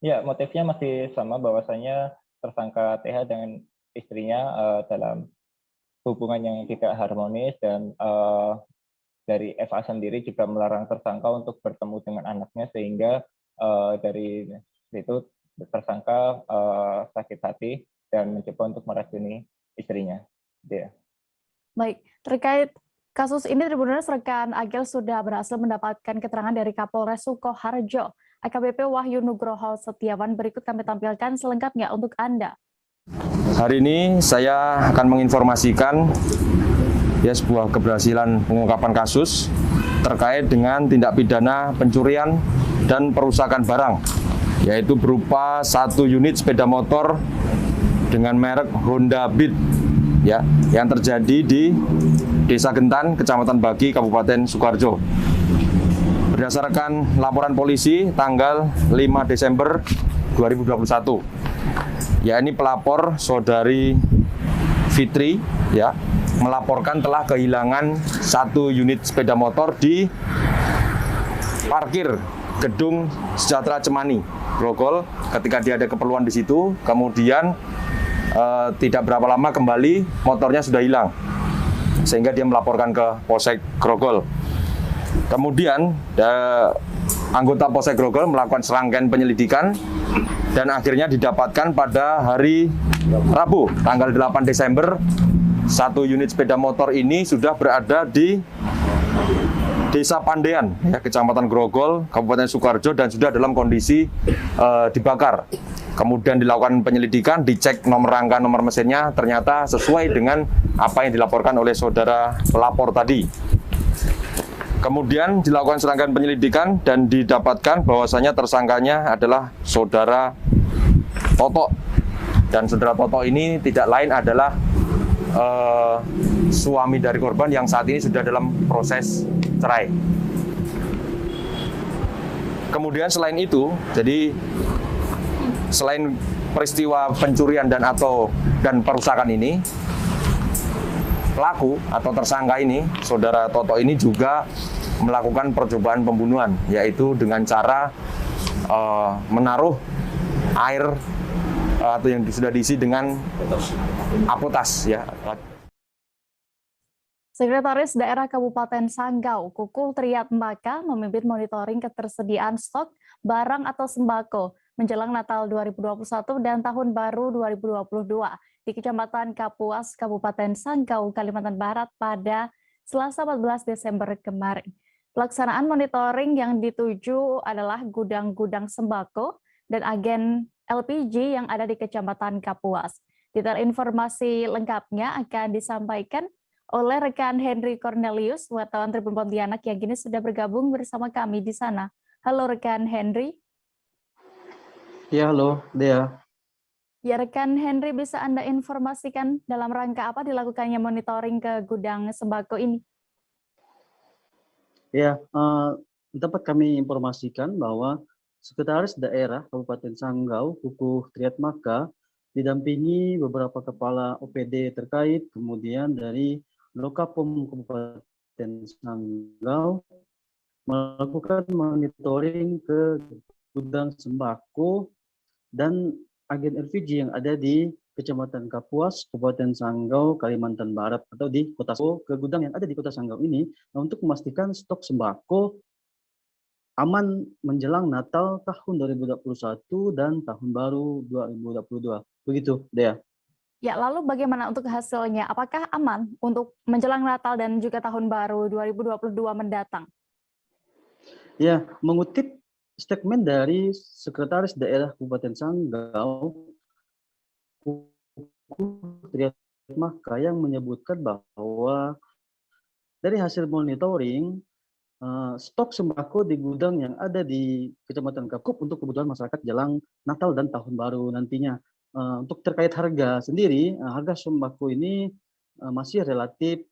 Ya, motifnya masih sama, bahwasanya tersangka TH dengan istrinya dalam hubungan yang tidak harmonis, dan dari FA sendiri juga melarang tersangka untuk bertemu dengan anaknya, sehingga dari itu tersangka sakit hati dan mencoba untuk meracuni istrinya. Ya. Baik, terkait kasus ini Tribuners, rekan Agel sudah berhasil mendapatkan keterangan dari Kapolres Sukoharjo, AKBP Wahyu Nugroho Setiawan. Berikut kami tampilkan selengkapnya untuk Anda. Hari ini saya akan menginformasikan sebuah keberhasilan pengungkapan kasus terkait dengan tindak pidana pencurian dan perusakan barang, yaitu berupa 1 unit sepeda motor dengan merek Honda Beat yang terjadi di Desa Gentan, Kecamatan Bagi, Kabupaten Sukoharjo. Berdasarkan laporan polisi tanggal 5 Desember 2021, ini pelapor saudari Fitri melaporkan telah kehilangan 1 unit sepeda motor di parkir Gedung Sejahtera Cemani, Grogol. Ketika dia ada keperluan di situ, kemudian tidak berapa lama kembali motornya sudah hilang, sehingga dia melaporkan ke Polsek Grogol. Kemudian anggota Polsek Grogol melakukan serangkaian penyelidikan dan akhirnya didapatkan pada hari Rabu tanggal 8 Desember 1 unit sepeda motor ini sudah berada di Desa Pandean, Kecamatan Grogol, Kabupaten Sukoharjo, dan sudah dalam kondisi dibakar. Kemudian dilakukan penyelidikan, dicek nomor rangka, nomor mesinnya, ternyata sesuai dengan apa yang dilaporkan oleh saudara pelapor tadi. Kemudian dilakukan serangkaian penyelidikan dan didapatkan bahwasanya tersangkanya adalah saudara Toto. Dan saudara Toto ini tidak lain adalah suami dari korban yang saat ini sudah dalam proses cerai. Kemudian selain itu, jadi selain peristiwa pencurian dan perusakan ini, pelaku atau tersangka ini, saudara Toto ini juga melakukan percobaan pembunuhan, yaitu dengan cara menaruh air atau yang sudah diisi dengan apotas Sekretaris Daerah Kabupaten Sanggau, Kukul Triatmaka, memimpin monitoring ketersediaan stok barang atau sembako menjelang Natal 2021 dan Tahun Baru 2022 di Kecamatan Kapuas, Kabupaten Sanggau, Kalimantan Barat pada Selasa 14 Desember kemarin. Pelaksanaan monitoring yang dituju adalah gudang-gudang sembako dan agen LPG yang ada di Kecamatan Kapuas. Detail informasi lengkapnya akan disampaikan oleh rekan Henry Cornelius, wartawan Tribun Pontianak yang kini sudah bergabung bersama kami di sana. Halo rekan Henry. Ya, halo Dea. Ya, rekan Henry, bisa Anda informasikan dalam rangka apa dilakukannya monitoring ke gudang sembako ini? Ya, dapat kami informasikan bahwa Sekretaris Daerah Kabupaten Sanggau, Kukuh Triatmaka, didampingi beberapa kepala OPD terkait, kemudian dari Lokapom Kabupaten Sanggau melakukan monitoring ke gudang sembako dan agen LPG yang ada di Kecamatan Kapuas, Kabupaten Sanggau, Kalimantan Barat, atau di Kota Sanggau, ke gudang yang ada di Kota Sanggau ini untuk memastikan stok sembako aman menjelang Natal tahun 2021 dan Tahun Baru 2022. Begitu, Dea. Ya, lalu bagaimana untuk hasilnya? Apakah aman untuk menjelang Natal dan juga Tahun Baru 2022 mendatang? Ya, mengutip statement dari Sekretaris Daerah Kabupaten Sanggau, Triatmaka, yang menyebutkan bahwa dari hasil monitoring stok sembako di gudang yang ada di Kecamatan Kapuas untuk kebutuhan masyarakat jelang Natal dan Tahun Baru nantinya. Untuk terkait harga sendiri, harga sembako ini masih relatif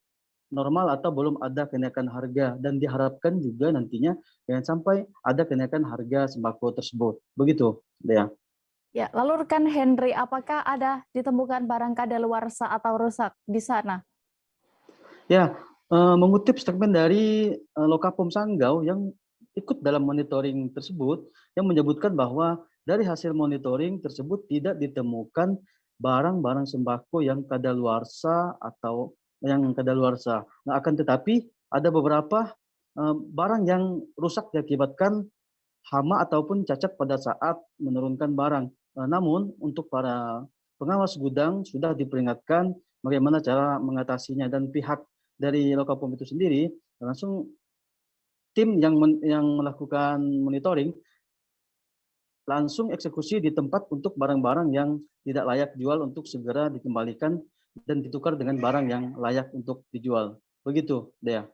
normal atau belum ada kenaikan harga, dan diharapkan juga nantinya jangan sampai ada kenaikan harga sembako tersebut. Begitu, Dea. Ya, lalu rekan Henry, apakah ada ditemukan barang kadaluarsa atau rusak di sana? Ya, mengutip statement dari Lokapom Sanggau yang ikut dalam monitoring tersebut, yang menyebutkan bahwa dari hasil monitoring tersebut tidak ditemukan barang-barang sembako yang kadaluarsa atau yang kadaluarsa. Nah, akan tetapi ada beberapa barang yang rusak diakibatkan hama ataupun cacat pada saat menurunkan barang. Namun untuk para pengawas gudang sudah diperingatkan bagaimana cara mengatasinya, dan pihak dari Lokapom itu sendiri langsung tim yang melakukan monitoring langsung eksekusi di tempat untuk barang-barang yang tidak layak jual untuk segera dikembalikan dan ditukar dengan barang yang layak untuk dijual. Begitu, Dea.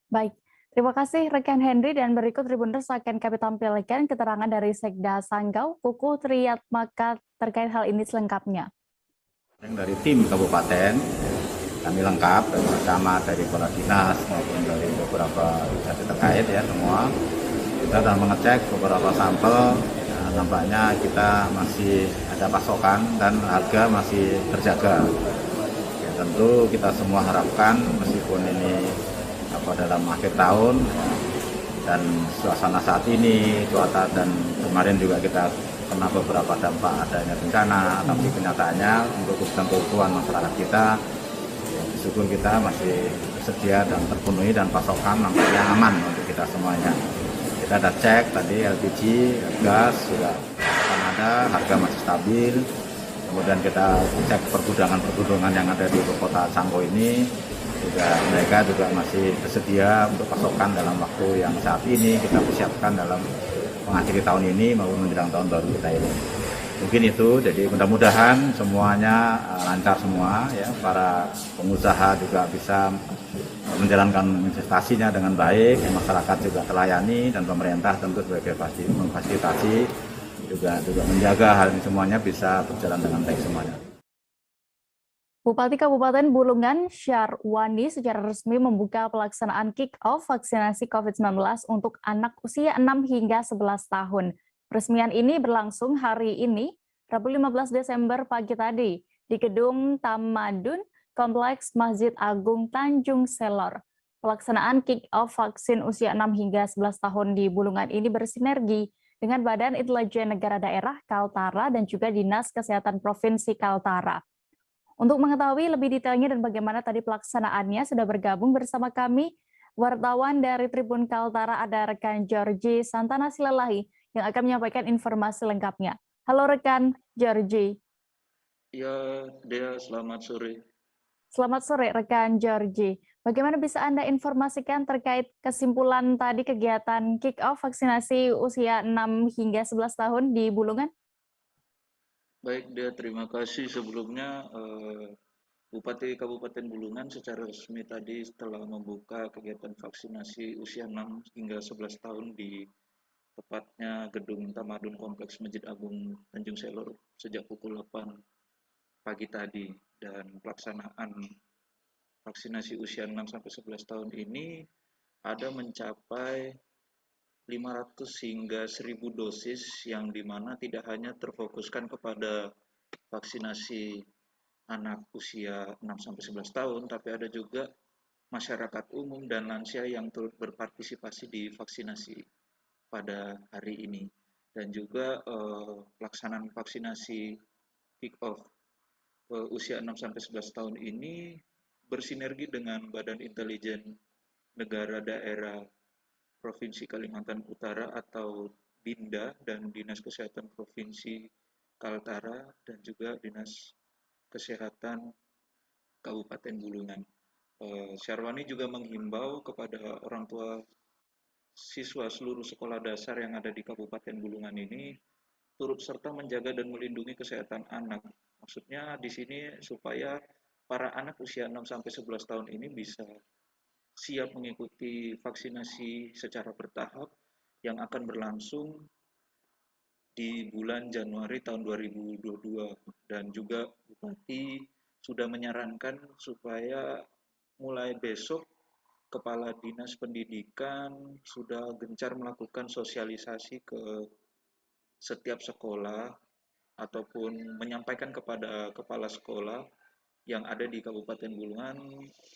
Baik, terima kasih rekan Henry, dan berikut Tribuners akan kami tampilkan keterangan dari Sekda Sanggau, Kuku Triatmaka terkait hal ini selengkapnya. Dari tim kabupaten, kami lengkap bersama dari kepala dinas maupun dari beberapa instansi terkait ya semua. Kita sudah mengecek beberapa sampel, nampaknya kita masih ada pasokan dan harga masih terjaga. Ya, tentu kita semua harapkan meskipun ini dalam akhir tahun dan suasana saat ini, cuaca dan kemarin juga kita kena beberapa dampak adanya bencana, tapi kenyataannya untuk kebutuhan masyarakat kita, syukur kita masih tersedia dan terpenuhi dan pasokan nampaknya aman untuk kita semuanya. Kita ada cek tadi LPG, gas sudah akan ada, harga masih stabil. Kemudian kita cek pergudangan yang ada di kota Sanggau ini, juga mereka juga masih tersedia untuk pasokan dalam waktu yang saat ini kita persiapkan dalam mengakhiri tahun ini maupun menjelang tahun baru kita ini. Mungkin itu, jadi mudah-mudahan semuanya lancar semua ya, para pengusaha juga bisa menjalankan investasinya dengan baik, masyarakat juga terlayani, dan pemerintah tentu sebagai memfasilitasi juga menjaga hal ini semuanya bisa berjalan dengan baik semuanya. Bupati Kabupaten Bulungan Syarwani secara resmi membuka pelaksanaan kick-off vaksinasi COVID-19 untuk anak usia 6 hingga 11 tahun. Peresmian ini berlangsung hari ini, Rabu 15 Desember pagi tadi, di Gedung Tamadun, Kompleks Masjid Agung Tanjung Selor. Pelaksanaan kick-off vaksin usia 6 hingga 11 tahun di Bulungan ini bersinergi dengan Badan Intelijen Negara Daerah Kaltara dan juga Dinas Kesehatan Provinsi Kaltara. Untuk mengetahui lebih detailnya dan bagaimana tadi pelaksanaannya, sudah bergabung bersama kami wartawan dari Tribun Kaltara, ada rekan Georgie Santana Silalahi yang akan menyampaikan informasi lengkapnya. Halo rekan Georgie. Ya, Dea, selamat sore. Selamat sore rekan Georgie. Bagaimana bisa Anda informasikan terkait kesimpulan tadi kegiatan kick-off vaksinasi usia 6 hingga 11 tahun di Bulungan? Baik, Dea, terima kasih. Sebelumnya, Bupati Kabupaten Bulungan secara resmi tadi setelah membuka kegiatan vaksinasi usia 6 hingga 11 tahun di tepatnya Gedung Tamadun Kompleks Masjid Agung Tanjung Selor sejak pukul 8 pagi tadi, dan pelaksanaan vaksinasi usia 6-11 tahun ini ada mencapai 500 hingga 1000 dosis, yang dimana tidak hanya terfokuskan kepada vaksinasi anak usia 6-11 tahun, tapi ada juga masyarakat umum dan lansia yang turut berpartisipasi di vaksinasi pada hari ini. Dan juga pelaksanaan vaksinasi kick-off usia 6-11 tahun ini bersinergi dengan Badan Intelijen Negara Daerah Provinsi Kalimantan Utara atau BINDA dan Dinas Kesehatan Provinsi Kaltara dan juga Dinas Kesehatan Kabupaten Bulungan. Syarwani juga menghimbau kepada orang tua siswa seluruh sekolah dasar yang ada di Kabupaten Bulungan ini turut serta menjaga dan melindungi kesehatan anak. Maksudnya di sini supaya para anak usia 6-11 tahun ini bisa siap mengikuti vaksinasi secara bertahap yang akan berlangsung di bulan Januari tahun 2022. Dan juga Bupati sudah menyarankan supaya mulai besok Kepala Dinas Pendidikan sudah gencar melakukan sosialisasi ke setiap sekolah ataupun menyampaikan kepada kepala sekolah yang ada di Kabupaten Bulungan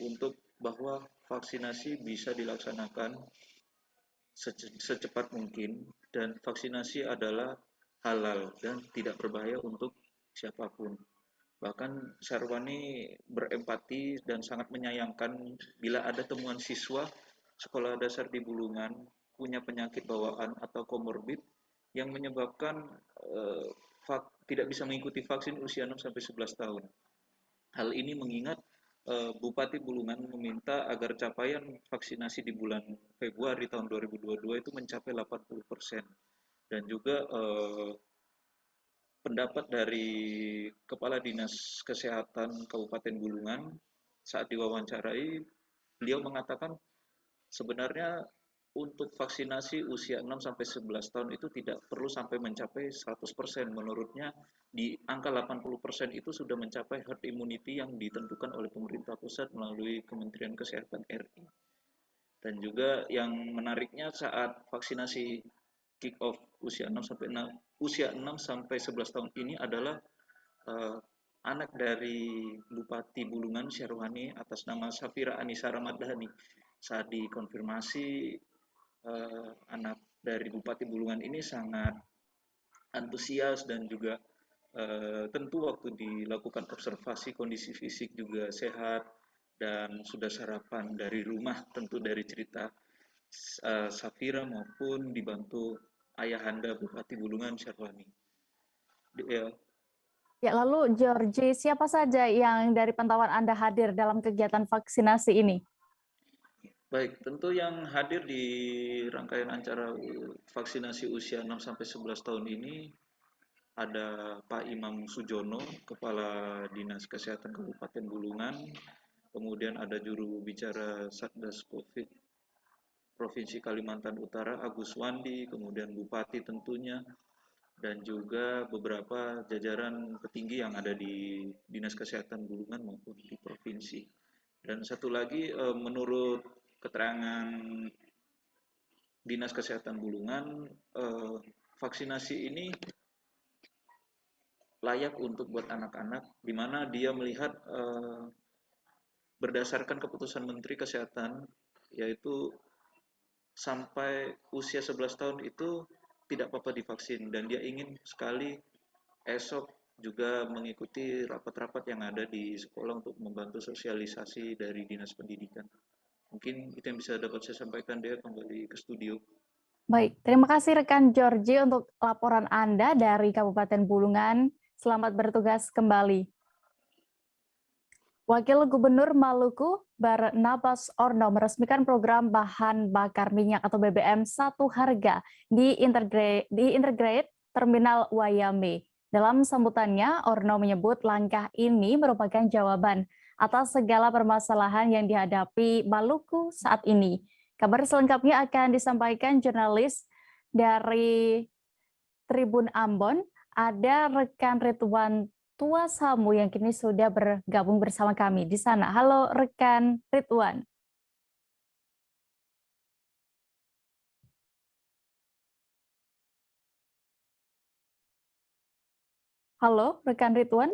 untuk bahwa vaksinasi bisa dilaksanakan secepat mungkin, dan vaksinasi adalah halal dan tidak berbahaya untuk siapapun. Bahkan Syarwani berempati dan sangat menyayangkan bila ada temuan siswa sekolah dasar di Bulungan punya penyakit bawaan atau komorbid yang menyebabkan tidak bisa mengikuti vaksin usia 6-11 tahun. Hal ini mengingat Bupati Bulungan meminta agar capaian vaksinasi di bulan Februari tahun 2022 itu mencapai 80%. Dan juga pendapat dari Kepala Dinas Kesehatan Kabupaten Bulungan saat diwawancarai, beliau mengatakan sebenarnya untuk vaksinasi usia 6-11 tahun itu tidak perlu sampai mencapai 100%. Menurutnya di angka 80% itu sudah mencapai herd immunity yang ditentukan oleh pemerintah pusat melalui Kementerian Kesehatan RI. Dan juga yang menariknya saat vaksinasi kick off usia 6-11 tahun ini adalah anak dari Bupati Bulungan Syarwani atas nama Safira Anissa Ramadhani. Saat dikonfirmasi, anak dari Bupati Bulungan ini sangat antusias dan juga tentu waktu dilakukan observasi kondisi fisik juga sehat dan sudah sarapan dari rumah, tentu dari cerita Safira maupun dibantu ayahanda Bupati Bulungan Syarwani. Ya, lalu Georgie, siapa saja yang dari pantauan Anda hadir dalam kegiatan vaksinasi ini? Baik, tentu yang hadir di rangkaian acara vaksinasi usia 6-11 tahun ini ada Pak Imam Sujono, Kepala Dinas Kesehatan Kabupaten Bulungan, kemudian ada juru bicara Satgas Covid Provinsi Kalimantan Utara Agus Wandi, kemudian Bupati tentunya, dan juga beberapa jajaran petinggi yang ada di Dinas Kesehatan Bulungan maupun di provinsi. Dan satu lagi, menurut keterangan Dinas Kesehatan Bulungan, vaksinasi ini layak untuk buat anak-anak, di mana dia melihat berdasarkan keputusan Menteri Kesehatan, yaitu sampai usia 11 tahun itu tidak apa-apa divaksin, dan dia ingin sekali esok juga mengikuti rapat-rapat yang ada di sekolah untuk membantu sosialisasi dari Dinas Pendidikan. Mungkin itu yang bisa dapat saya sampaikan, dia kembali ke studio. Baik, terima kasih rekan Georgie untuk laporan Anda dari Kabupaten Bulungan. Selamat bertugas kembali. Wakil Gubernur Maluku, Barnabas Orno, meresmikan program bahan bakar minyak atau BBM satu harga di Integrated Terminal Wayame. Dalam sambutannya, Orno menyebut langkah ini merupakan jawaban atas segala permasalahan yang dihadapi Maluku saat ini. Kabar selengkapnya akan disampaikan jurnalis dari Tribun Ambon, ada rekan Ridwan Tuasamu yang kini sudah bergabung bersama kami di sana. Halo rekan Ridwan. Halo rekan Ridwan.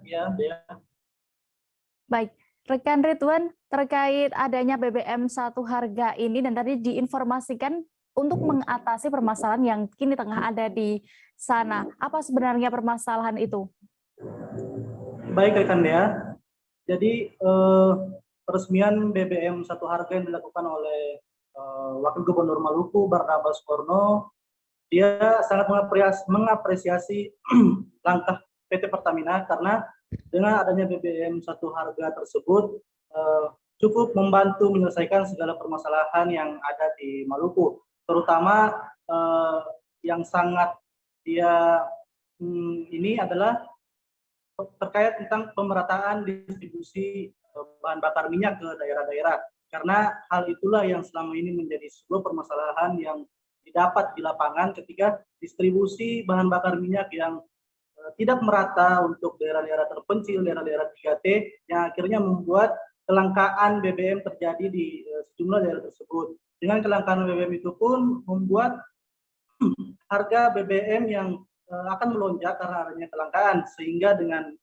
Ya. Baik, rekan Ridwan, terkait adanya BBM satu harga ini dan tadi diinformasikan untuk mengatasi permasalahan yang kini tengah ada di sana. Apa sebenarnya permasalahan itu? Baik rekan Dea, jadi peresmian BBM satu harga yang dilakukan oleh Wakil Gubernur Maluku Barnabas Orno, dia sangat mengapresiasi langkah PT Pertamina karena dengan adanya BBM satu harga tersebut cukup membantu menyelesaikan segala permasalahan yang ada di Maluku, terutama yang sangat dia ini adalah terkait tentang pemerataan distribusi bahan bakar minyak ke daerah-daerah, karena hal itulah yang selama ini menjadi sebuah permasalahan yang didapat di lapangan ketika distribusi bahan bakar minyak yang tidak merata untuk daerah-daerah terpencil, daerah-daerah 3T, yang akhirnya membuat kelangkaan BBM terjadi di sejumlah daerah tersebut. Dengan kelangkaan BBM itu pun membuat harga BBM yang akan melonjak karena adanya kelangkaan, sehingga dengan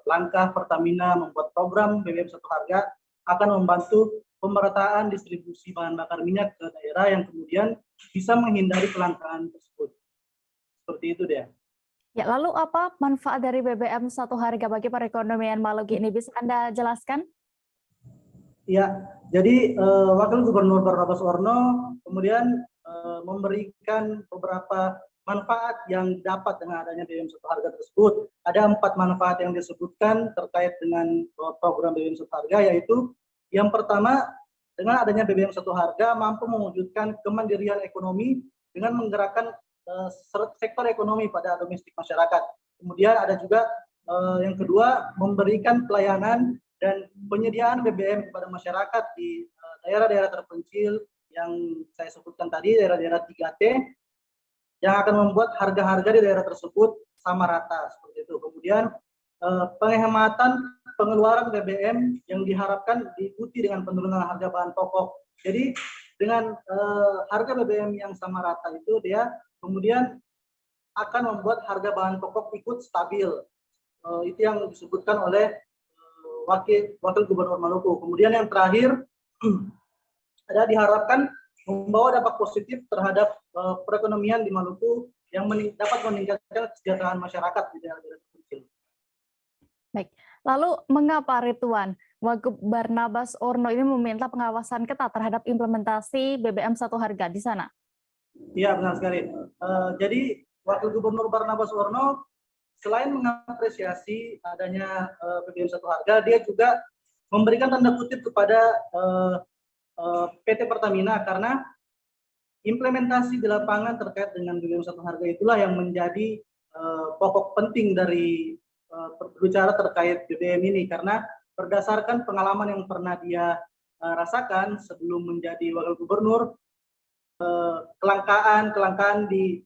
langkah Pertamina membuat program BBM satu harga akan membantu pemerataan distribusi bahan bakar minyak ke daerah yang kemudian bisa menghindari kelangkaan tersebut. Seperti itu dia. Ya, lalu apa manfaat dari BBM satu harga bagi perekonomian Maluku ini? Bisa Anda jelaskan? Ya, jadi Wakil Gubernur Barnabas Orno kemudian memberikan beberapa manfaat yang dapat dengan adanya BBM satu harga tersebut. Ada 4 manfaat yang disebutkan terkait dengan program BBM satu harga, yaitu yang pertama, dengan adanya BBM satu harga mampu mewujudkan kemandirian ekonomi dengan menggerakkan sektor ekonomi pada domestik masyarakat. Kemudian ada juga yang kedua, memberikan pelayanan dan penyediaan BBM kepada masyarakat di daerah-daerah terpencil yang saya sebutkan tadi, daerah-daerah 3T, yang akan membuat harga-harga di daerah tersebut sama rata, seperti itu. Kemudian penghematan pengeluaran BBM yang diharapkan diikuti dengan penurunan harga bahan pokok. Jadi dengan harga BBM yang sama rata itu, dia kemudian akan membuat harga bahan pokok ikut stabil. Itu yang disebutkan oleh Wakil Gubernur Maluku. Kemudian yang terakhir, ada diharapkan membawa dampak positif terhadap perekonomian di Maluku yang dapat meningkatkan kesejahteraan masyarakat di daerah-daerah terpencil. Baik, lalu mengapa Ridwan Wagub Barnabas Orno ini meminta pengawasan ketat terhadap implementasi BBM satu harga di sana? Iya, benar sekali. Jadi Wakil Gubernur Barnabas Orno selain mengapresiasi adanya BBM satu harga, dia juga memberikan tanda kutip kepada PT Pertamina karena implementasi di lapangan terkait dengan BBM satu harga itulah yang menjadi pokok penting dari berbicara terkait BBM ini, karena berdasarkan pengalaman yang pernah dia rasakan sebelum menjadi wakil gubernur, kelangkaan di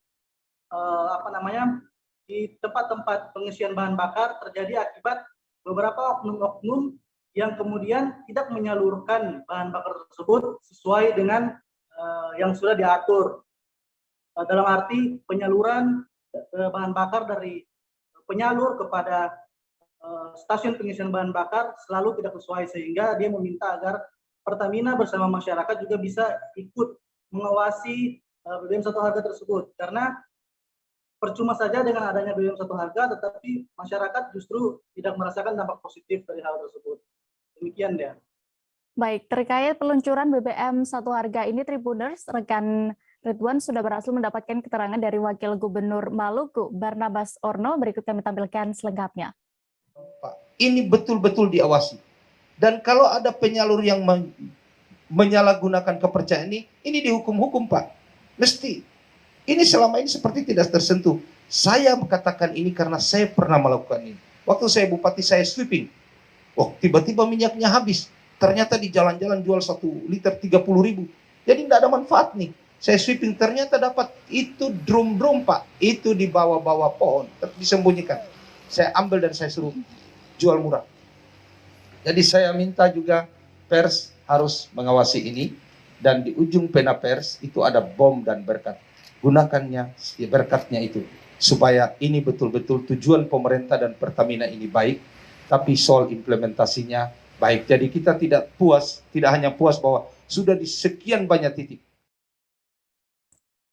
di tempat-tempat pengisian bahan bakar terjadi akibat beberapa oknum-oknum yang kemudian tidak menyalurkan bahan bakar tersebut sesuai dengan yang sudah diatur. Dalam arti penyaluran bahan bakar dari penyalur kepada stasiun pengisian bahan bakar selalu tidak sesuai, sehingga dia meminta agar Pertamina bersama masyarakat juga bisa ikut mengawasi BBM satu harga tersebut, karena percuma saja dengan adanya BBM satu harga tetapi masyarakat justru tidak merasakan dampak positif dari hal tersebut. Demikian ya. Baik, terkait peluncuran BBM satu harga ini, Tribuners, rekan Ridwan sudah berhasil mendapatkan keterangan dari Wakil Gubernur Maluku, Barnabas Orno. Berikut kami tampilkan selengkapnya. Ini betul-betul diawasi. Dan kalau ada penyalur yang menyalahgunakan kepercayaan ini dihukum-hukum, Pak. Mesti. Ini selama ini seperti tidak tersentuh. Saya katakan ini karena saya pernah melakukan ini. Waktu saya bupati, saya sweeping. Oh, tiba-tiba minyaknya habis. Ternyata di jalan-jalan jual 1 liter 30.000. Jadi tidak ada manfaat nih. Saya sweeping, ternyata dapat itu drum-drum, Pak. Itu di bawah-bawah pohon, disembunyikan. Saya ambil dan saya suruh jual murah. Jadi saya minta juga pers harus mengawasi ini. Dan di ujung pena pers itu ada bom dan berkat. Gunakannya berkatnya itu. Supaya ini betul-betul tujuan pemerintah dan Pertamina ini baik. Tapi soal implementasinya baik. Jadi kita tidak hanya puas bahwa sudah di sekian banyak titik.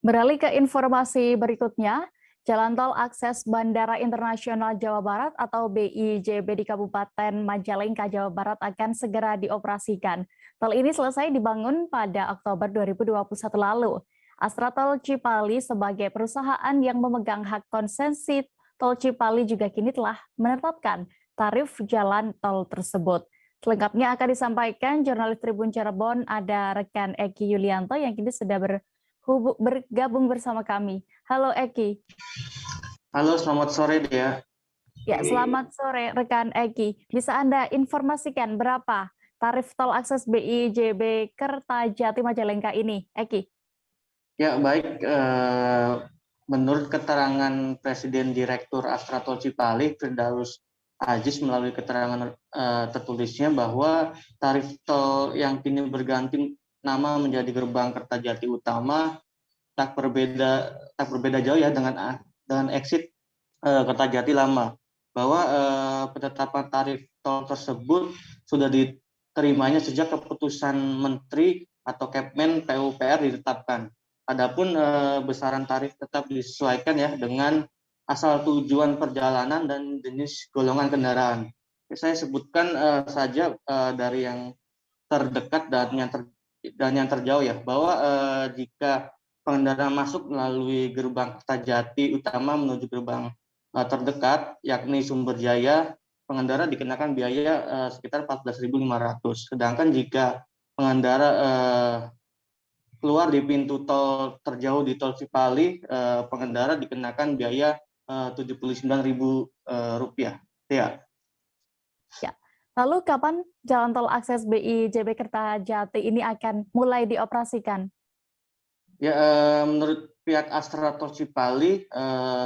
Beralih ke informasi berikutnya, Jalan Tol Akses Bandara Internasional Jawa Barat atau BIJB di Kabupaten Majalengka, Jawa Barat akan segera dioperasikan. Tol ini selesai dibangun pada Oktober 2021 lalu. Astra Tol Cipali sebagai perusahaan yang memegang hak konsesi Tol Cipali juga kini telah menetapkan tarif jalan tol tersebut. Selengkapnya akan disampaikan jurnalis Tribun Cirebon, ada rekan Eki Yulianto yang kini sudah bergabung bersama kami. Halo Eki. Halo, selamat sore Dea. Ya, selamat sore rekan Eki. Bisa Anda informasikan berapa tarif tol akses BIJB Kertajati Majalengka ini, Eki? Ya, baik. Menurut keterangan Presiden Direktur Astra Tol Cipali, Firdaus Aziz, melalui keterangan tertulisnya bahwa tarif tol yang kini berganti nama menjadi Gerbang Kertajati Utama tak berbeda jauh ya dengan exit Kertajati Lama. Bahwa penetapan tarif tol tersebut sudah diterimanya sejak keputusan Menteri atau Kepmen PUPR ditetapkan. Adapun besaran tarif tetap disesuaikan ya dengan asal tujuan perjalanan, dan jenis golongan kendaraan. Saya sebutkan saja dari yang terdekat dan yang terjauh ya, bahwa jika pengendara masuk melalui gerbang Kertajati utama menuju gerbang terdekat, yakni Sumberjaya, pengendara dikenakan biaya sekitar 14.500. Sedangkan jika pengendara keluar di pintu tol terjauh di tol Cipali, pengendara dikenakan biaya Rp79.000. Ya. Ya. Lalu kapan jalan tol akses BI-JB Kertajati ini akan mulai dioperasikan? Ya, menurut pihak Astra Tol Cipali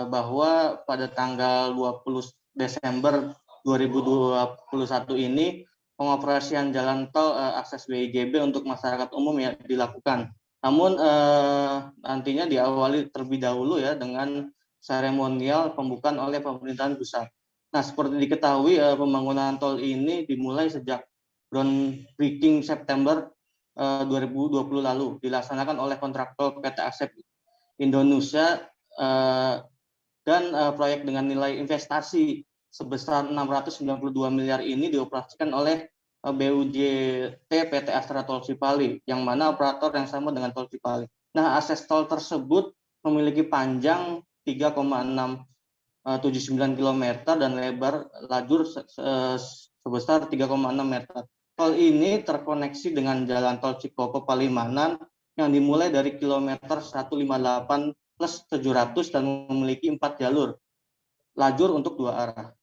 bahwa pada tanggal 20 Desember 2021 ini pengoperasian jalan tol akses BI-JB untuk masyarakat umum ya dilakukan. Namun nantinya diawali terlebih dahulu ya dengan seremonial pembukaan oleh pemerintahan pusat. Nah, seperti diketahui pembangunan tol ini dimulai sejak groundbreaking September 2020 lalu, dilaksanakan oleh kontraktor PT Asep Indonesia, dan proyek dengan nilai investasi sebesar 692 miliar ini dioperasikan oleh BUJT PT Astra Tol Cipali, yang mana operator yang sama dengan Tol Cipali. Nah, akses tol tersebut memiliki panjang 3,679 km dan lebar lajur sebesar 3,6 meter. Tol ini terkoneksi dengan jalan tol Cikopo Palimanan yang dimulai dari kilometer 158 plus 700 dan memiliki 4 jalur lajur untuk 2 arah.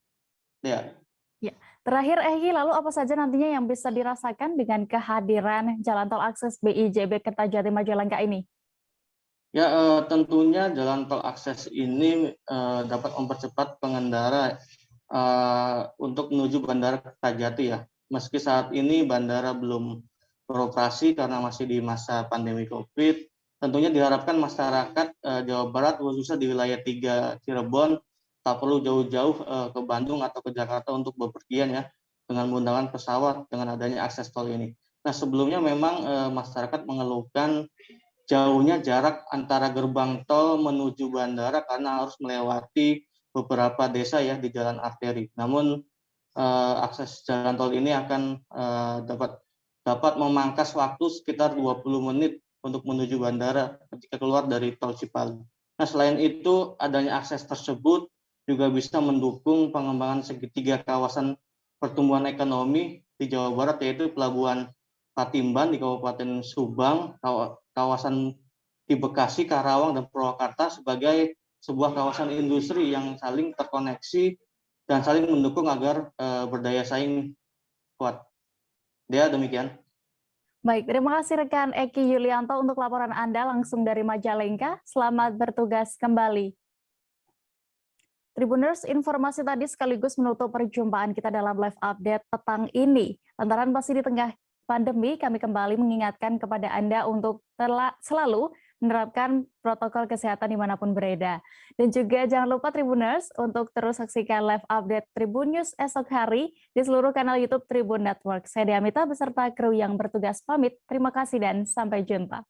Ya. Ya. Terakhir Egi, lalu apa saja nantinya yang bisa dirasakan dengan kehadiran jalan tol akses BI-JB Kertajati Majalengka ini? Ya, tentunya jalan tol akses ini dapat mempercepat pengendara untuk menuju Bandara Kertajati ya. Meski saat ini bandara belum beroperasi karena masih di masa pandemi COVID, tentunya diharapkan masyarakat Jawa Barat khususnya di wilayah 3 Cirebon tak perlu jauh-jauh ke Bandung atau ke Jakarta untuk bepergian ya dengan menggunakan pesawat dengan adanya akses tol ini. Nah, sebelumnya memang masyarakat mengeluhkan jauhnya jarak antara gerbang tol menuju bandara karena harus melewati beberapa desa ya di jalan arteri. Namun akses jalan tol ini akan dapat memangkas waktu sekitar 20 menit untuk menuju bandara ketika keluar dari tol Cipali. Nah, selain itu adanya akses tersebut juga bisa mendukung pengembangan segitiga kawasan pertumbuhan ekonomi di Jawa Barat, yaitu Pelabuhan Patimban di Kabupaten Subang, kawasan di Bekasi, Karawang, dan Purwakarta sebagai sebuah kawasan industri yang saling terkoneksi dan saling mendukung agar berdaya saing kuat. Dia demikian. Baik, terima kasih rekan Eki Yulianto untuk laporan Anda langsung dari Majalengka. Selamat bertugas kembali. Tribuners, informasi tadi sekaligus menutup perjumpaan kita dalam live update petang ini. Lantaran masih di tengah pandemi, kami kembali mengingatkan kepada Anda untuk selalu menerapkan protokol kesehatan dimanapun berada. Dan juga jangan lupa Tribuners untuk terus saksikan live update Tribun News esok hari di seluruh kanal YouTube Tribun Network. Saya Diamita beserta kru yang bertugas pamit. Terima kasih dan sampai jumpa.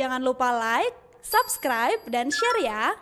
Jangan lupa like, subscribe, dan share ya.